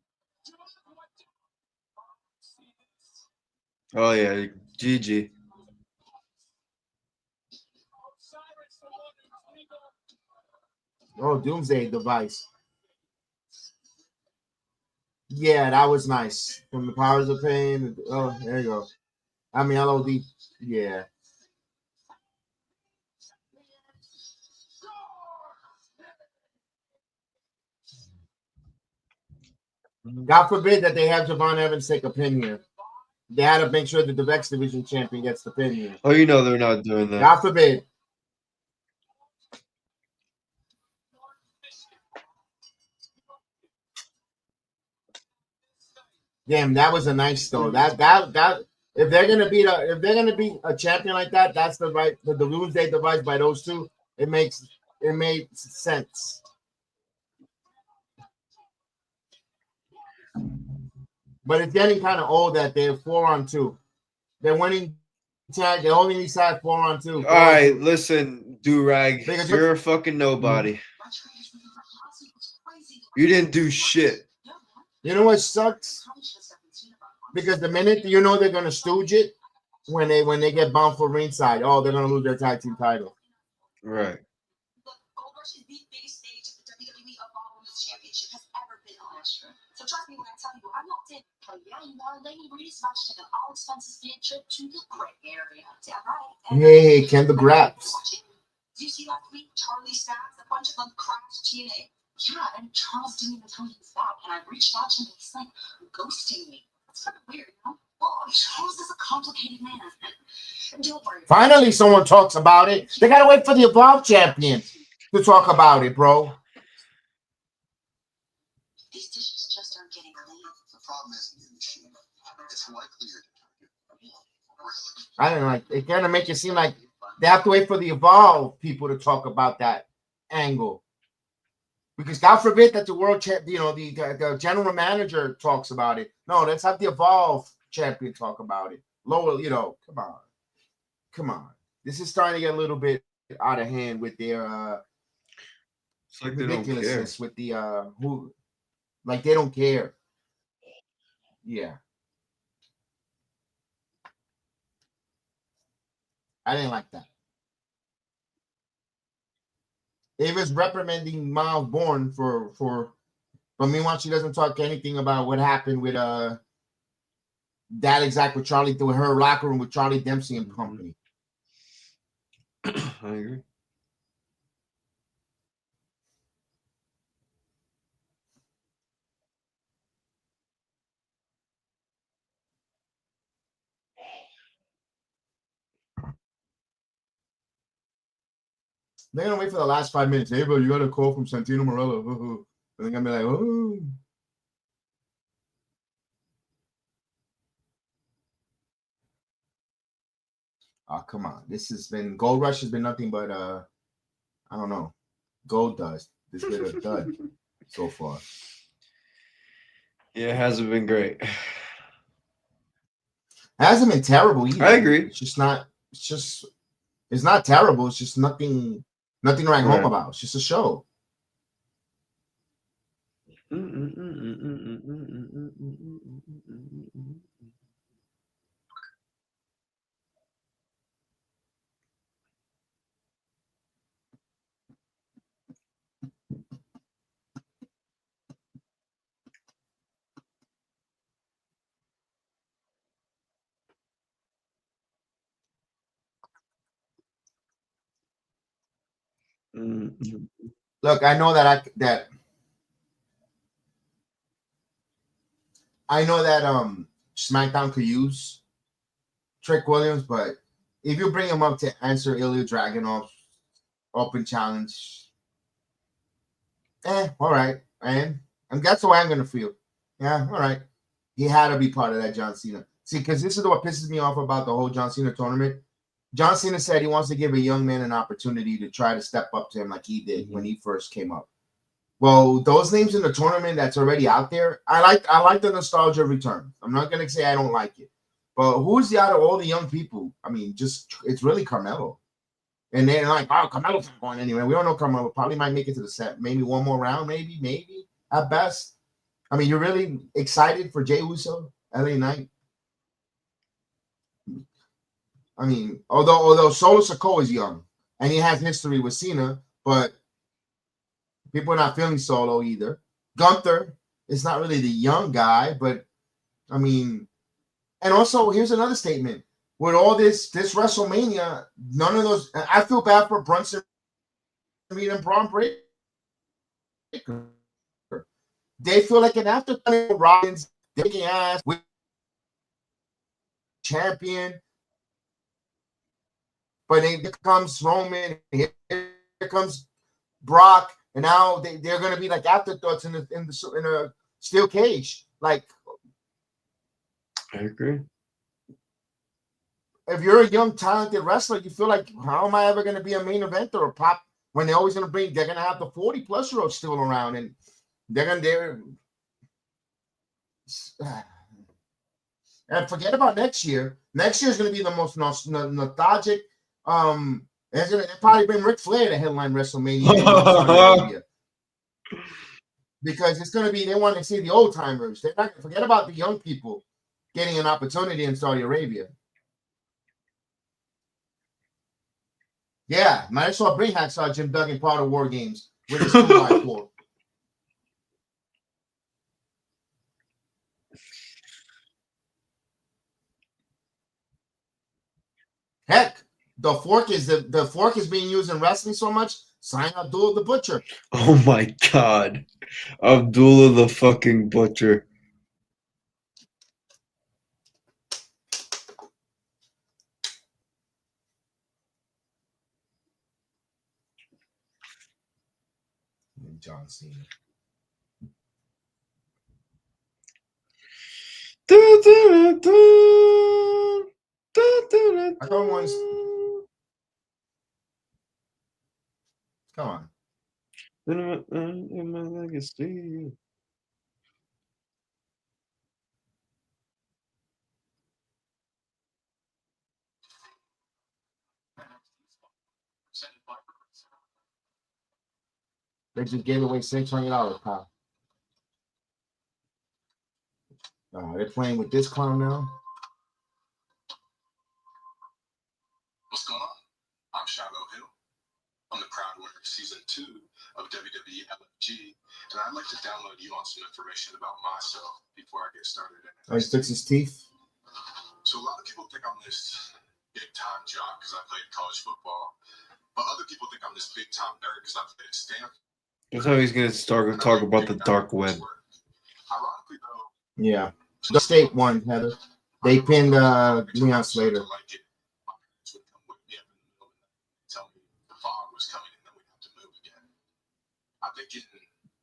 Oh yeah, GG. Oh, Doomsday device. Yeah, that was nice. From the powers of pain. Oh, there you go. I mean, LOD. Yeah. God forbid that they have Javon Evans take a pin here. They had to make sure that the X Division champion gets the pin here. Oh, you know they're not doing that. God forbid. Damn, that was a nice though. That if they're gonna be a champion like that, that's the Doomsday device by those two. It made sense. But it's getting kind of old that they're 4-on-2. They're winning tag. They only decide 4-on-2. All right, listen, Durag, Because you're a fucking nobody. You didn't do shit. You know what sucks? Because the minute you know they're gonna stooge it when they get bound for ringside, oh, they're gonna lose their tag team title. Right. Gold Rush is the biggest stage of the WWE Evolve Championship has ever been on. So trust me when I tell you, I'm not in. Oh yeah, you are. Lainey Reid is about to take an all expenses field trip to the Gray Area. Damn right. Hey, Ken the Graps. Did you see last week Charlie Stacks, a bunch of them crashed TNA? Yeah, and Charles didn't even tell me he was back. And I reached out to him and he's like ghosting me. It's kind of weird, you know? Well, Charles is a complicated man. Don't worry. Finally, someone talks about it. They gotta wait for the Evolve champion to talk about it, bro. These dishes just aren't getting clean. The problem isn't the machine. It's likely you're I don't like it. Gonna make it seem like they have to wait for the Evolve people to talk about that angle. Because God forbid that the world the general manager talks about it. No, let's have the Evolve champion talk about it. Lower, come on. This is starting to get a little bit out of hand with their It's like ridiculousness with the like they don't care. Yeah. I didn't like that. Ava's reprimanding Miles Bourne but meanwhile she doesn't talk anything about what happened with that exact with Charlie through her locker room with Charlie Dempsey and company. I agree. They're gonna wait for the last 5 minutes. Hey, bro, you got a call from Santino Marella. And they're gonna be like, oh. Oh, come on. This has been Gold Rush has been nothing but I don't know, gold dust. This has been a dud so far. Yeah, it hasn't been great. It hasn't been terrible either. I agree. It's not terrible. It's just nothing to write home about. It's just a show. Look, I know that SmackDown could use Trick Williams, but if you bring him up to answer Ilya Dragunov's open challenge, all right. And that's the way I'm gonna feel. Yeah, all right. He had to be part of that John Cena. See, because this is what pisses me off about the whole John Cena tournament. John Cena said he wants to give a young man an opportunity to try to step up to him like he did when he first came up. Well, those names in the tournament that's already out there, I like the nostalgia return. I'm not gonna say I don't like it, but who's out of all the young people? I mean, it's really Carmelo, and they're like, oh, Carmelo's not going anywhere. We don't know Carmelo. Probably might make it to the set, maybe one more round, maybe at best. I mean, you're really excited for Jey Uso, LA Knight. I mean, although Solo Sikoa is young and he has history with Cena, but people are not feeling Solo either. Gunther is not really the young guy, but I mean, and also here's another statement. With all this WrestleMania, none of those. I feel bad for Brunson Reed and Braun Breaker. They feel like an afterthought. Rollins taking ass with champion. But then here comes Roman, here comes Brock, and now they're going to be like afterthoughts in a steel cage. Like, I agree. If you're a young, talented wrestler, you feel like, how am I ever going to be a main eventer or pop when they're always going to they're going to have the 40-plus-year-olds still around, and and forget about next year. Next year is going to be the most nostalgic. They'll probably bring Ric Flair to headline WrestleMania because it's going to be, they want to see the old timers. They're not going to forget about the young people getting an opportunity in Saudi Arabia. Yeah, might as well bring Hacksaw Jim Duggan part of War Games with his 2x4. Heck, the fork is being used in wrestling so much. Sign Abdullah the Butcher. Oh my God, Abdullah the fucking Butcher. John Cena. Come on. In my legacy. They just gave away $600, pal. They're playing with this clown now. What's going on? I'm Shiloh Hill. I'm the proud winner of season 2 of WWE LFG, and I'd like to download you on some information about myself before I get started. He fixed his teeth. So a lot of people think I'm this big time jock because I played college football, but other people think I'm this big time nerd because I played at Stanford. That's how he's gonna start to talk about the dark web. Ironically, though, Yeah. The state one, Heather. They pinned Leon Slater. My parents would come wake me up in the middle of the night and tell me the fog was coming and then we'd have to move again. I think in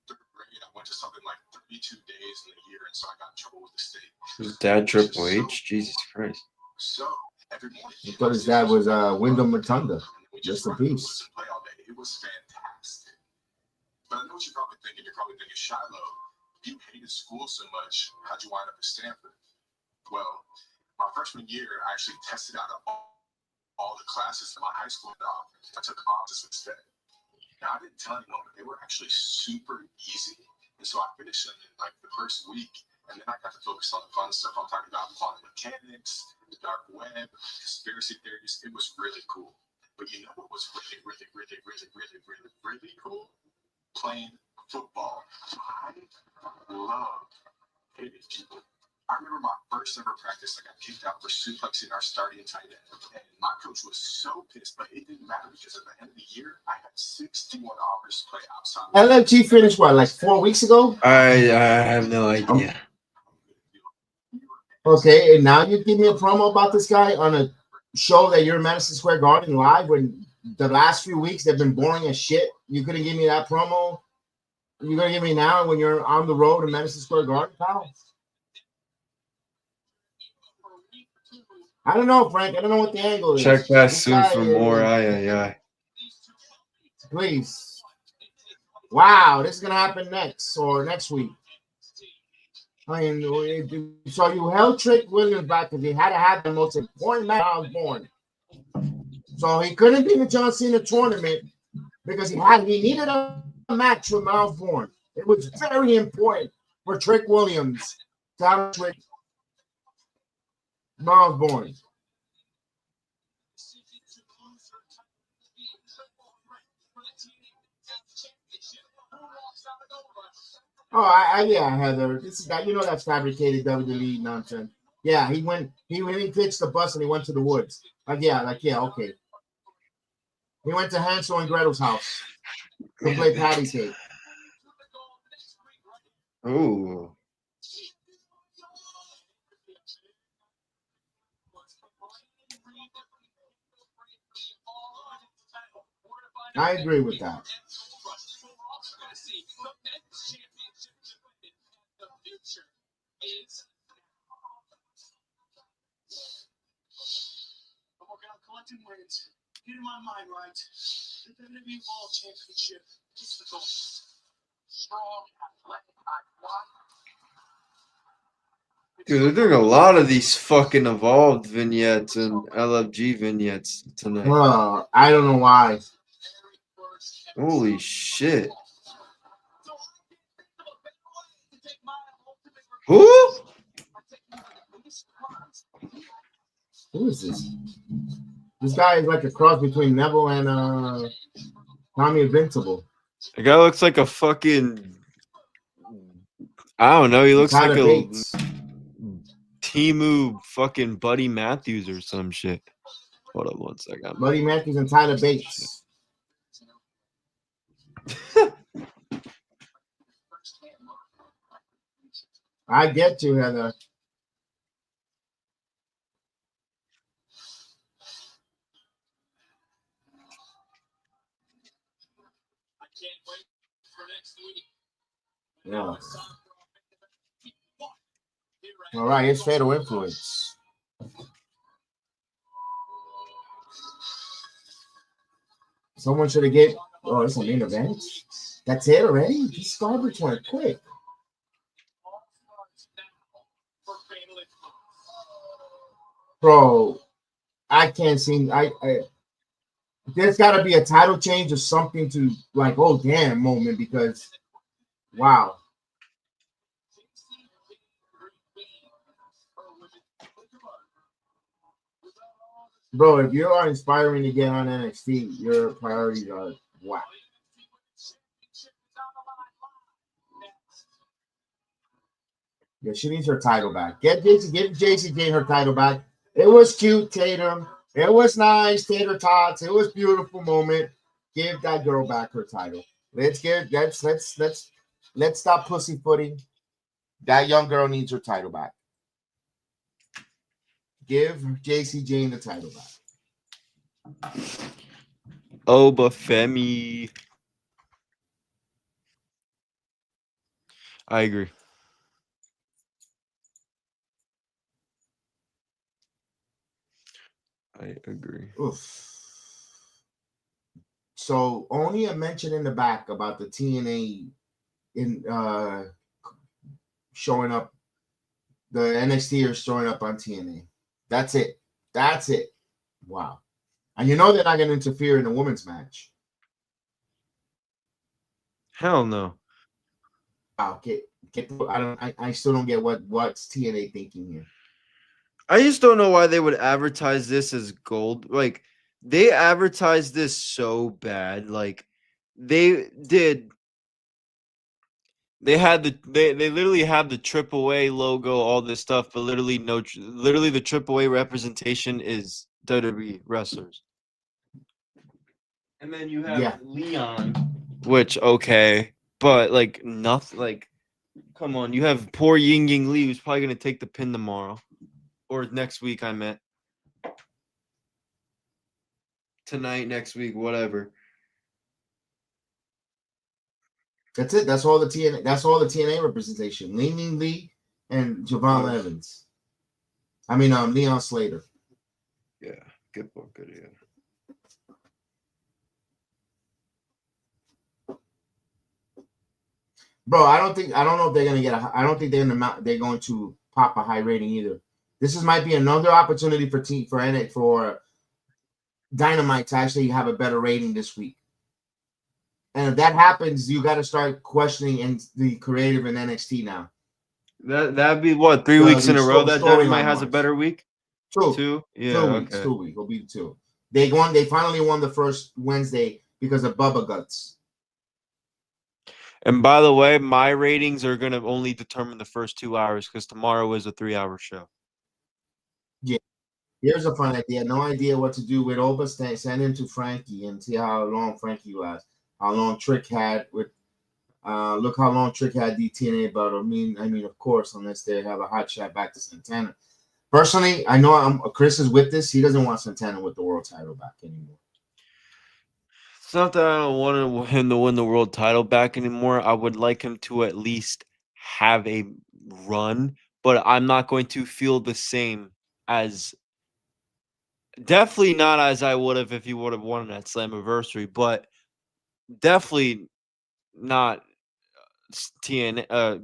third grade, I went to something like 32 days in a year, and so I got in trouble with the state. His dad Triple H? Jesus Christ. So every morning, I thought his dad was Wyndham Rotunda. we Just a run the piece. woods and play all day. It was fantastic. But I know what you're probably thinking. You're probably thinking, Shiloh, you hated school so much. How'd you wind up at Stanford? Well, my freshman year, I actually tested out of all the classes in my high school that I took optics instead. Now, I didn't tell anyone, but they were actually super easy. And so I finished them in like the first week. And then I got to focus on the fun stuff. I'm talking about quantum mechanics, the dark web, conspiracy theories. It was really cool. But you know what was really, really, really, really, really, really, really cool? Playing football. I loved hitting people. I remember my first ever practice, I got kicked out for suplexing our starting tight end. And my coach was so pissed, but it didn't matter because at the end of the year, I had 61 hours to play outside. LFG finished what, like 4 weeks ago? I have no idea. Okay, and now you give me a promo about this guy on a show that you're in Madison Square Garden live when the last few weeks they've been boring as shit. You couldn't give me that promo. You're gonna give me now when you're on the road in Madison Square Garden, pal? I don't know, Frank. I don't know what the angle is. Check back This soon guy for is- more. Aye. Please. Wow, this is gonna happen next week. I mean, so you held Trick Williams back because he had to have the most important match I was born. So he couldn't be in the John Cena tournament because he needed a match with Miles Bourne. It was very important for Trick Williams to have a Trick Miles Bourne. Oh, yeah, Heather. This is that, that's fabricated WWE nonsense. Yeah, he pitched the bus and he went to the woods. Yeah, okay. He went to Hansel and Gretel's house to play patty cake. Ooh. I agree with that. I'm working on collecting wins. Get in my mind right. The WWE World Championship is the goal. Strong, athletic, Dude, they're doing a lot of these fucking Evolved vignettes and LFG vignettes tonight. I don't know why. Holy shit. Who? Who is this? This guy is like a cross between Neville and Tommy Invincible. The guy looks like a fucking... I don't know. He looks like Tyler a Bates. Timu fucking Buddy Matthews or some shit. Hold on one second. Buddy Matthews and Tyler Bates. I get you, Heather. I can't wait for next week. Yeah. All right, it's Fatal Influence. Someone should have get. Oh, it's a main event. That's it already. This garbage went quick. Bro, I can't see. There's got to be a title change or something to like, oh damn moment, because wow. Bro, if you are inspiring to get on NXT, your priorities are whack. Yeah, she needs her title back. Give Jacy Jayne her title back. It was cute, Tatum. It was nice, tater tots. It was beautiful moment. Give that girl back her title. Let's stop pussyfooting. That young girl needs her title back. Give Jacy Jayne the title back. Obafemi. I agree. I agree. Oof. So only a mention in the back about the TNA in showing up. The NXT are showing up on TNA. That's it. That's it. Wow. And you know they're not going to interfere in a women's match. Hell no. Wow. I still don't get what's TNA thinking here. I just don't know why they would advertise this as gold. Like, they advertised this so bad. Like, they did. They had they literally have the AAA logo, all this stuff, but literally literally the AAA representation is WWE wrestlers. And then you have Leon, which okay, but like nothing. Like, come on, you have poor Ying Ying Lee, who's probably gonna take the pin tomorrow or next week. I meant tonight, next week, whatever. That's it. That's all the TNA. That's all the TNA representation. Leaning Lee and Javon Evans. I mean, Leon Slater. Yeah, good book, good. Yeah. Bro, I don't know if they're gonna get I don't think they're going to pop a high rating either. This might be another opportunity for Dynamite to actually have a better rating this week. And if that happens, you got to start questioning the creative in NXT now. That'd be what, 3 weeks in a row that Dynamite has a better week? Two? Yeah, 2 weeks. Okay. 2 weeks. It'll be 2. They finally won the first Wednesday because of Bubba Guts. And by the way, my ratings are going to only determine the first 2 hours because tomorrow is a 3-hour show. Yeah. Here's a fun idea. No idea what to do with Oba. Send him to Frankie and see how long Frankie lasts. How long Trick had with look how long Trick had DTNA about. I mean, of course, unless they have a hot shot back to Santana. Personally, I know Chris is with this. He doesn't want Santana with the world title back anymore. It's not that I don't want him to win the world title back anymore. I would like him to at least have a run, but I'm not going to feel the same as definitely not as I would have if he would have won at Slammiversary, but definitely not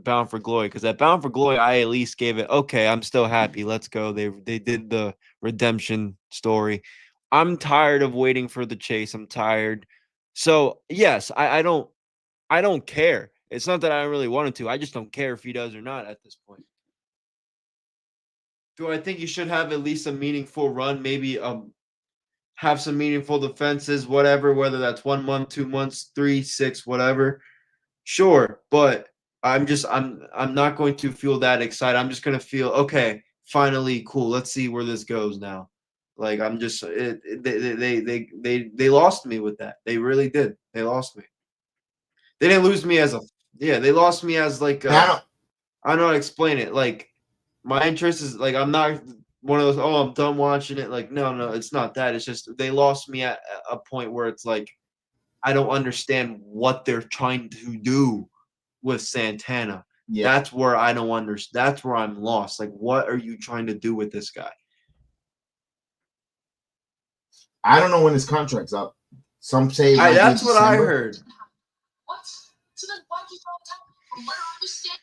Bound for Glory, because at Bound for Glory I at least gave it okay. I'm still happy. Let's go. They did the redemption story. I'm tired of waiting for the chase. I'm tired. So yes, I don't care. It's not that I really wanted to. I just don't care if he does or not at this point. Do I think he should have at least a meaningful run? Maybe have some meaningful defenses, whatever, whether that's 1 month, 2 months, 3, 6, whatever. Sure, but I'm not going to feel that excited. I'm just going to feel okay, finally cool. Let's see where this goes now. Like I'm just they lost me with that. They really did. They lost me. They didn't lose me as they lost me as like I don't know how to explain it. Like my interest is like I'm not one of those, oh, I'm done watching it. Like, no, it's not that. It's just they lost me at a point where it's like I don't understand what they're trying to do with Santana. Yeah. That's where I don't understand. That's where I'm lost. Like, what are you trying to do with this guy? I don't know when his contract's up. Some say that's what I heard. What? So then why do you throw it down? From what I understand,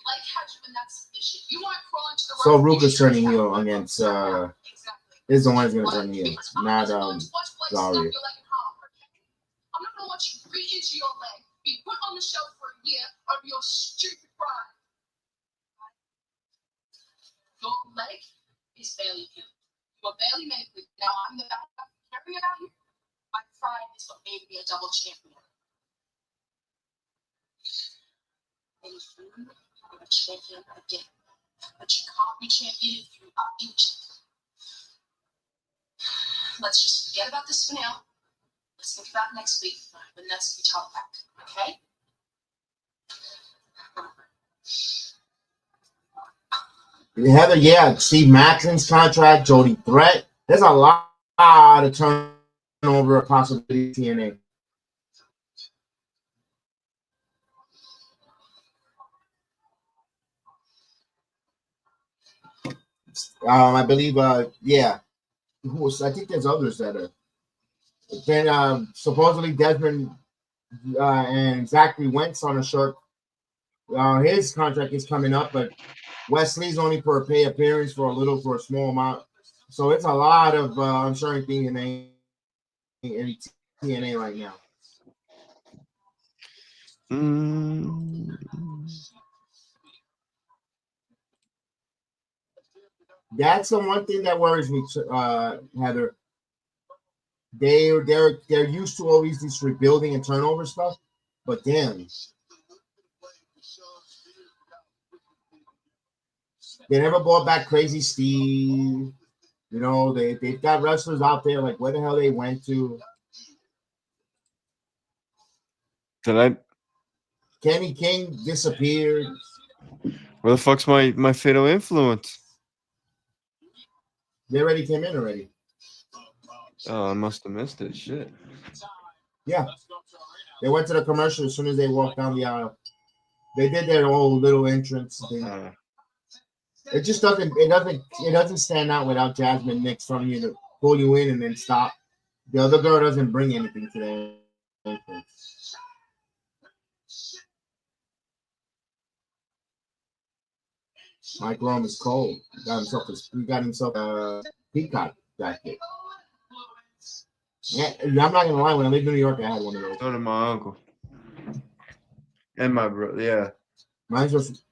like had you in that submission. You want to crawl into the so Ruka's turning heel against is the one who's gonna turn heel, not Zarya. I'm not gonna let you re-injure your leg, be put on the shelf for a year of your stupid pride. Your leg is barely healed. You are barely medically. Now I'm the bad carry it out here. My pride is what made me a double champion. And you are a champion again. But you can't be champion if you are injured. let's just forget about this for now. Let's think about next week when that's we talk back, okay? Heather, yeah, Steve Maclin's contract, Jody Threat. There's a lot of turnover possibility TNA. I believe, yeah. I think there's others that are. Then supposedly Desmond and Zachary Wentz on a short. His contract is coming up, but Wesley's only for a pay appearance for a small amount. So it's a lot of uncertain things in TNA right now. That's the one thing that worries me, Heather. They're used to always this rebuilding and turnover stuff, but damn, they never brought back Crazy Steve. You know, they've got wrestlers out there like where the hell they went to. Kenny King disappeared. Where the fuck's my fatal influence? They already came in already. Oh, I must have missed it. Shit. Yeah. They went to the commercial as soon as they walked down the aisle. They did their whole little entrance thing. It just doesn't stand out without Jasmine Nix telling you to pull you in and then stop. The other girl doesn't bring anything to the entrance. Mike Rome is cold. He got himself a peacock jacket. Yeah, I'm not gonna lie. When I lived in New York, I had one of those. So did my uncle and my brother. Yeah, mine's just.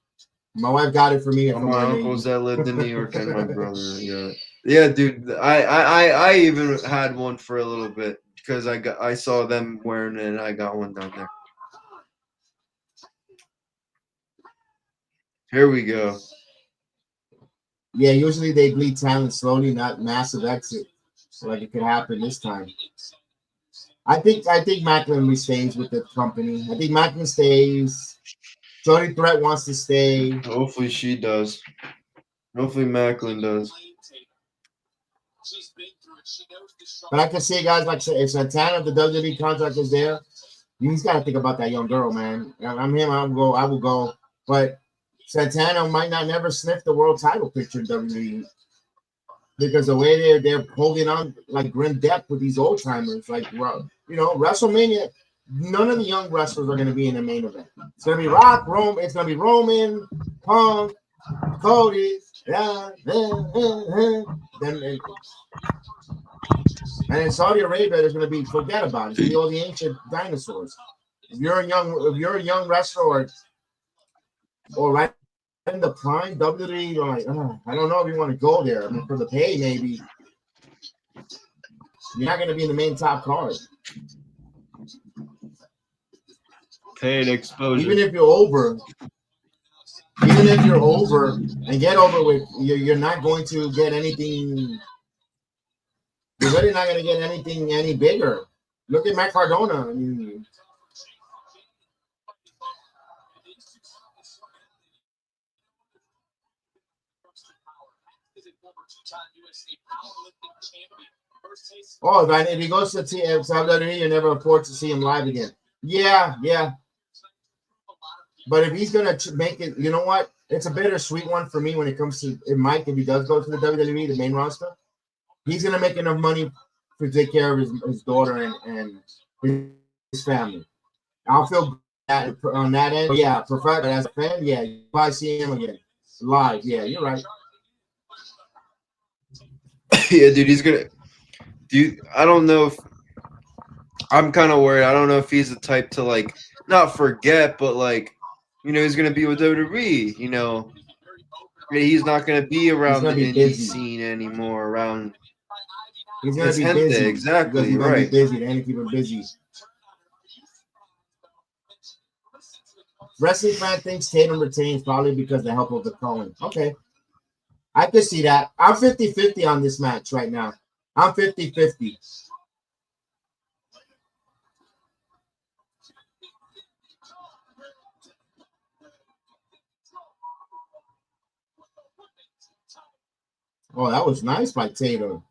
My wife got it for me. And my uncles that lived in New York and my brother. Yeah, dude. I even had one for a little bit because I saw them wearing it and I got one down there. Here we go. Yeah, usually they bleed talent slowly, not massive exit. So like it could happen this time. I think Macklin stays with the company. I think Macklin stays. Jody Threat wants to stay. Hopefully she does. Hopefully Macklin does. But I can see guys like if Santana, the WWE contract is there, he's got to think about that young girl, man. I'm him. I will go. But Santana might not never sniff the world title picture in WWE because the way they're holding on like grim depth with these old timers, like WrestleMania. None of the young wrestlers are going to be in the main event. It's going to be Rock, Rome. It's going to be Roman, Punk, Cody, and in Saudi Arabia, there's going to be forget about it. It's going to be all the ancient dinosaurs. If you're a young wrestler or right in the prime WWE, you're like, I don't know if you want to go there. I mean, for the pay, maybe you're not going to be in the main top card. Paid exposure. Even if you're over and get over with, you're not going to get anything. You're really not going to get anything any bigger. Look at Matt Cardona. I mean, if he goes to WWE, you never afford to see him live again. Yeah. But if he's gonna make it, you know what? It's a bittersweet one for me when it comes to Mike. If he does go to the WWE, the main roster, he's gonna make enough money to take care of his daughter and his family. I'll feel that on that end. Yeah, prefer as a fan. Yeah, you probably see him again live. Yeah, you're right. Yeah, dude, he's gonna. Dude, I don't know if I'm kind of worried. I don't know if he's the type to like not forget, but like, he's gonna be with WWE. He's not gonna be around the indie scene anymore. Around. He's gonna be busy. Exactly. He's gonna be busy. They need to keep him busy. Wrestling fan thinks Tatum retains probably because of the help of the calling. Okay. I could see that. I'm 50-50 on this match right now. I'm 50-50. Oh, that was nice by Tatum.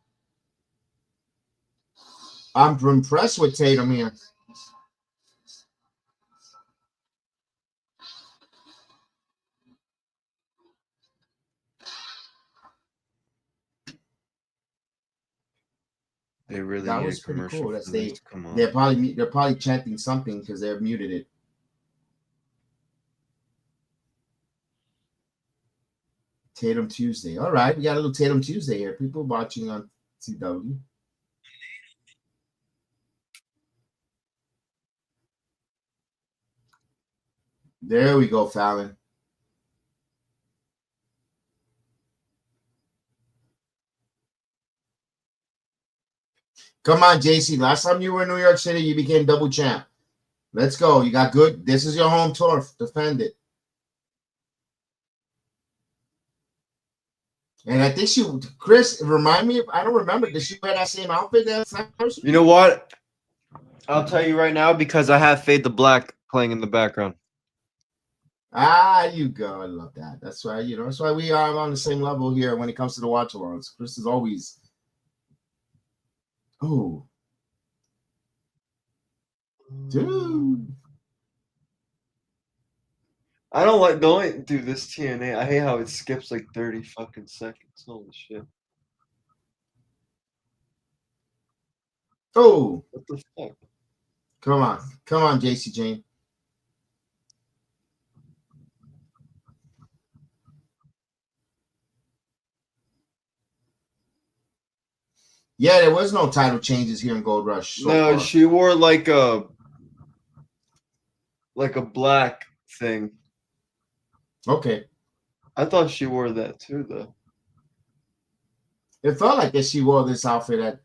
I'm impressed with Tatum here. They really That need was a pretty commercial cool. for That's this to come on. they're probably chanting something because they've muted it. Tatum Tuesday. All right, we got a little Tatum Tuesday here. People watching on CW. There we go, Fallon. Come on, Jacy. Last time you were in New York City, you became double champ. Let's go. You got good. This is your home turf. Defend it. And I think Chris, remind me. I don't remember. Did she wear that same outfit that first? You know what? I'll tell you right now because I have Fade the Black playing in the background. Ah, you go. I love that. That's why, that's why we are on the same level here when it comes to the watch alongs. Chris is always. Oh. Dude. I don't like going through this TNA. I hate how it skips like 30 fucking seconds. Holy shit. Oh. What the fuck? Come on, Jacy Jayne. Yeah, there was no title changes here in Gold Rush. No, far. she wore like a black thing. Okay. I thought she wore that too, though. It felt like that she wore this outfit at.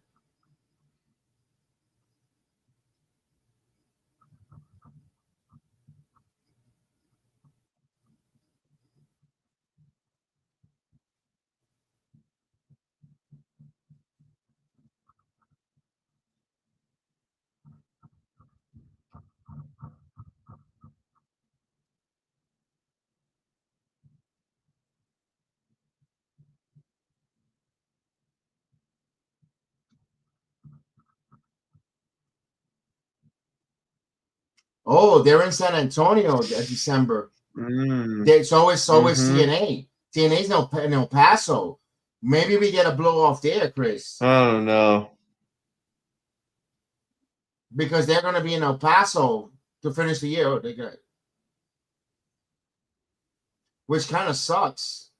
Oh, they're in San Antonio December. So is TNA. TNA's in El Paso. Maybe we get a blow off there, Chris. I don't know. Because they're going to be in El Paso to finish the year. They got, which kind of sucks.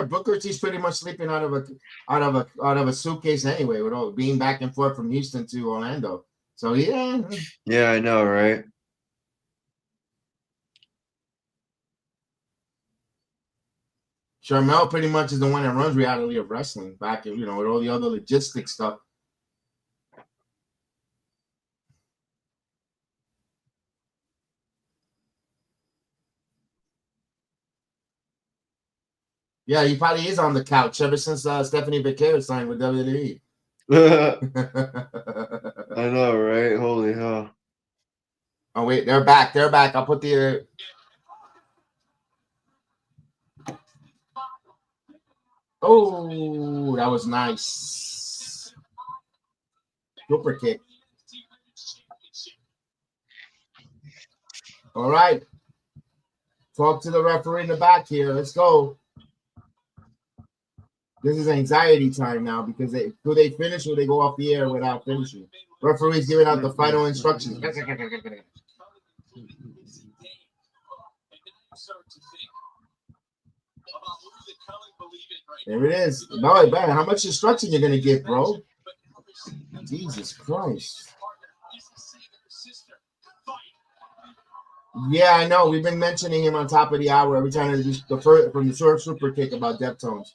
Booker T's pretty much sleeping out of a suitcase anyway, with all being back and forth from Houston to Orlando. So yeah. Yeah, I know, right? Sharmell pretty much is the one that runs Reality of Wrestling back, with all the other logistics stuff. Yeah, he probably is on the couch ever since Stephanie Becerra signed with WWE. I know, right? Holy hell. Oh, wait, they're back. They're back. I'll put the... Oh, that was nice. Super kick. All right. Talk to the referee in the back here. Let's go. This is anxiety time now because do they finish or they go off the air without finishing? Referee's giving out the final instructions. There it is. Boy, man, how much instruction you're gonna get, bro? Jesus Christ. Yeah, I know. We've been mentioning him on top of the hour every time the first from the short super kick about Deftones.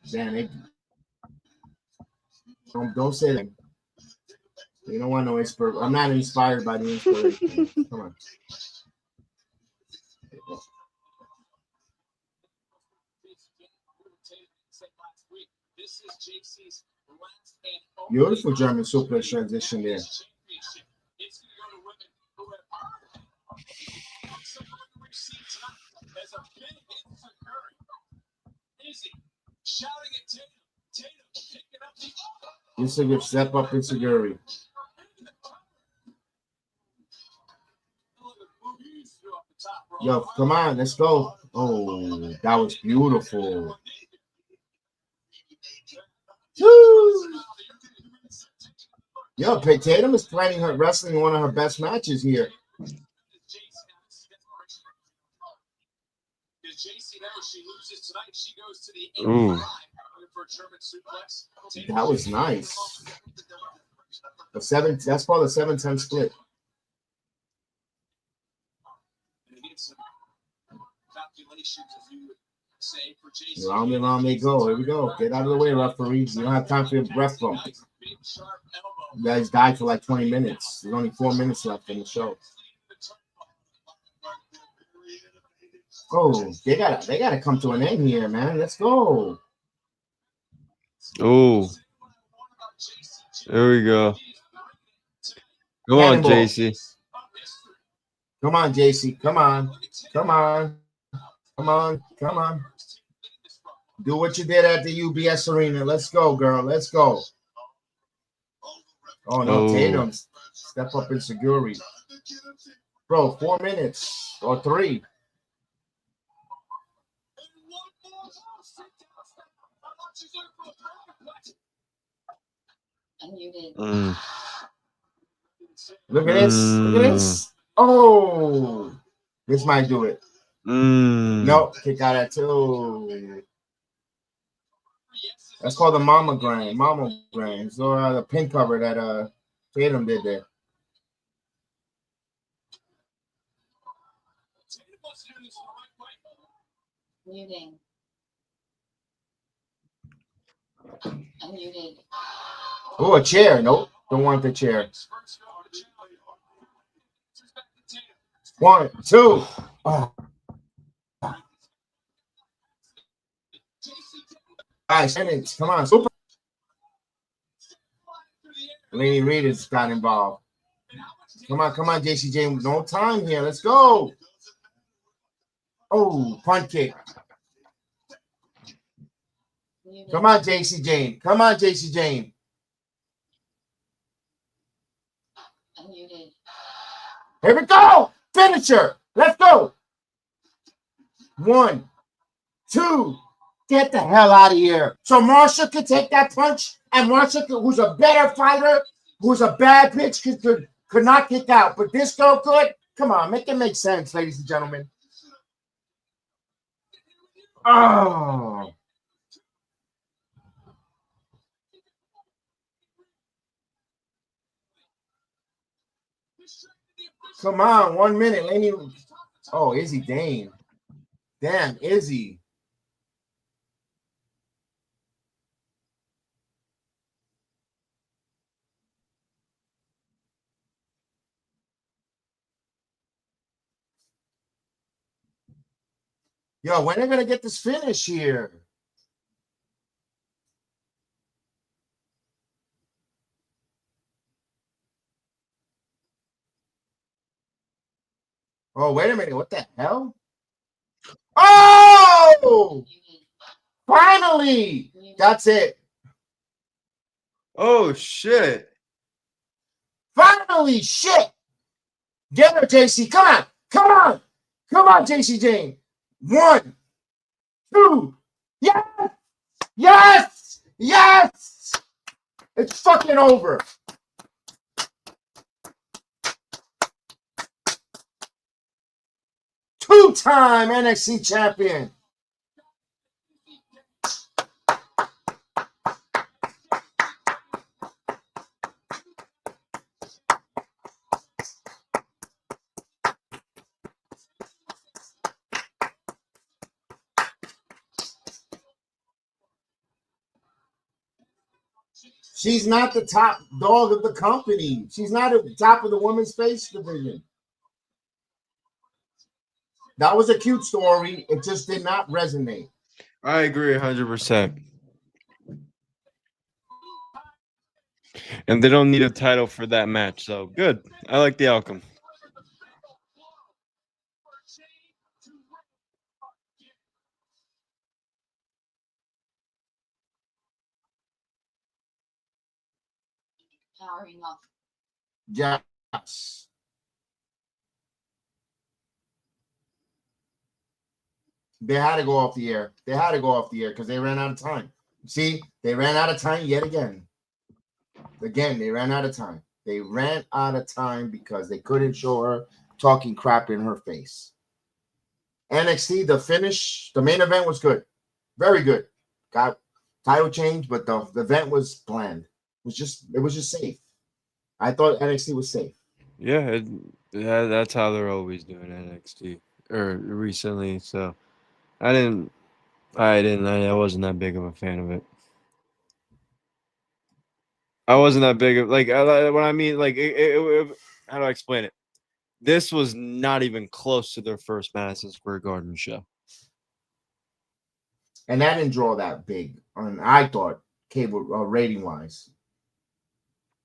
Damn, don't say that. You don't want no inspiration. I'm not inspired by the inspiration. Come on. Beautiful German suplex transition there. Izzi step up insecurity. Yo, come on, let's go. Oh, that was beautiful. Woo! Yo, Tatum is planning her wrestling one of her best matches here. Ooh. That was nice. That's called a 7-10 split. Round and round they go. Here we go. Get out of the way, referees. You don't have time for your breath bump. You guys died for like 20 minutes. There's only 4 minutes left in the show. Oh, they gotta come to an end here, man. Let's go. Oh. There we go. Come on, Cannonball. Jacy. Come on, Jacy. Come on. Come on. Come on. Come on. Do what you did at the UBS Arena. Let's go, girl. Let's go. Oh, no. Oh. Tatum. Step up in security. Bro, 4 minutes or 3. Mm. Look at this. Look at this. Oh. This might do it. Nope. Kick out at 2. That's called the mama grains, or the pin cover that Tatum did there. Muting. Unmuted. Oh, a chair. Nope. Don't want the chair. 1, 2. Oh. Nice minutes. Come on, super. Lainey Reid has got involved. Come on, Jacy Jayne. No time here. Let's go. Oh, punt kick. Come on, Jacy Jayne. Come on, Jacy Jayne. Unmuted. Here we go. Finisher. Let's go. 1, 2. Get the hell out of here. So Marsha could take that punch, and Marsha, who's a better fighter, who's a bad bitch, could not kick out. But this girl could. Come on, make it make sense, ladies and gentlemen. Oh. Come on, 1 minute. Lainey. Oh, Izzi Dane. Damn, Izzi. Yo, when are they going to get this finish here? Oh, wait a minute. What the hell? Oh! Finally! That's it. Oh, shit. Finally! Shit! Get her, Jacy. Come on! Come on! Come on, Jacy Jayne. 1, 2. Yes! Yes! Yes! It's fucking over. Two-time NXT champion. She's not the top dog of the company. She's not at the top of the women's face division. That was a cute story. It just did not resonate. I agree 100%. And they don't need a title for that match, so good. I like the outcome. Powering up. Yes. They had to go off the air. They had to go off the air because they ran out of time. See, they ran out of time yet again. Again, they ran out of time. They ran out of time because they couldn't show her talking crap in her face. NXT, the finish, the main event was good. Very good. Got title change, but the event was bland. It was just safe. I thought NXT was safe. Yeah, that's how they're always doing NXT or recently. So I wasn't that big of a fan of it. I wasn't that big of like what I mean. Like, how do I explain it? This was not even close to their first Madison Square Garden show, and that didn't draw that big. I thought cable rating wise.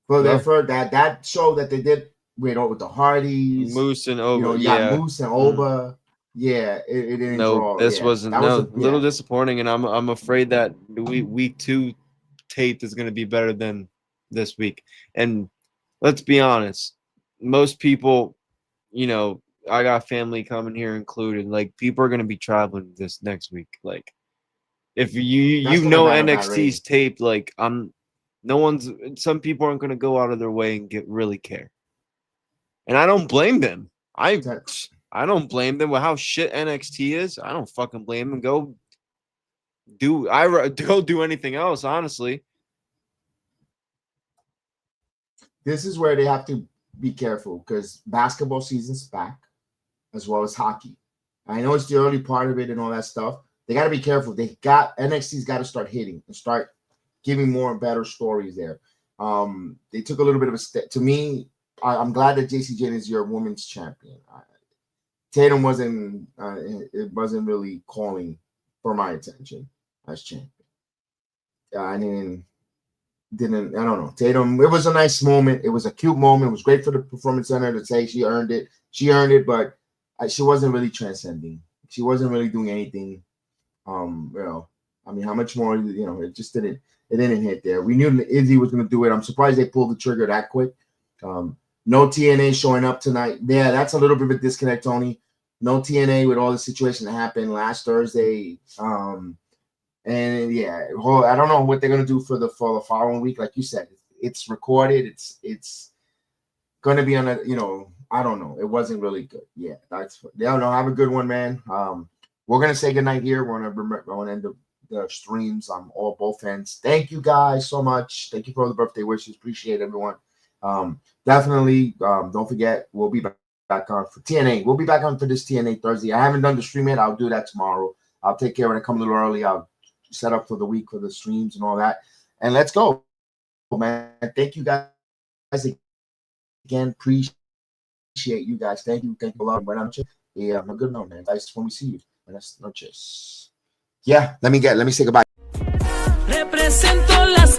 For that show that they did with the Hardys, Moose and Oba, you got Moose and Oba. Yeah, it didn't draw. This yeah. wasn't. That was was a little disappointing, and I'm afraid that week 2 tape is going to be better than this week. And let's be honest, most people, I got family coming here included. Like, people are going to be traveling this next week. Like, if NXT's taped, like, some people aren't going to go out of their way and really care. And I don't blame them. I don't blame them with how shit NXT is. I don't fucking blame them. Go do anything else, honestly. This is where they have to be careful because basketball season's back as well as hockey. I know it's the early part of it and all that stuff. They got to be careful. NXT's got to start hitting and start giving more and better stories there. They took a little bit of a step. To me, I'm glad that Jayne is your women's champion. Tatum wasn't really calling for my attention as champion. I don't know. Tatum, it was a nice moment. It was a cute moment. It was great for the Performance Center to say she earned it. She earned it, but she wasn't really transcending. She wasn't really doing anything. How much more, it just didn't hit there. We knew Izzi was going to do it. I'm surprised they pulled the trigger that quick. No TNA showing up tonight. Yeah, that's a little bit of a disconnect, Tony. No TNA with all the situation that happened last Thursday. And yeah, I don't know what they're gonna do for the following week. Like you said, it's recorded. It's gonna be on a. I don't know. It wasn't really good. Yeah, have a good one, man. We're gonna say goodnight here. We're gonna end the streams. Both ends. Thank you guys so much. Thank you for all the birthday wishes. Appreciate everyone. Definitely. Don't forget, we'll be back on for TNA. We'll be back on for this TNA Thursday. I haven't done the stream yet. I'll do that tomorrow. I'll take care when I come a little early. I'll set up for the week for the streams and all that. And let's go, man. Thank you guys again. Appreciate you guys. Thank you a lot. Buenas noches. Yeah, I'm a good man, man. Guys, when we see you. Buenas noches. Yeah, let me say goodbye. Represento las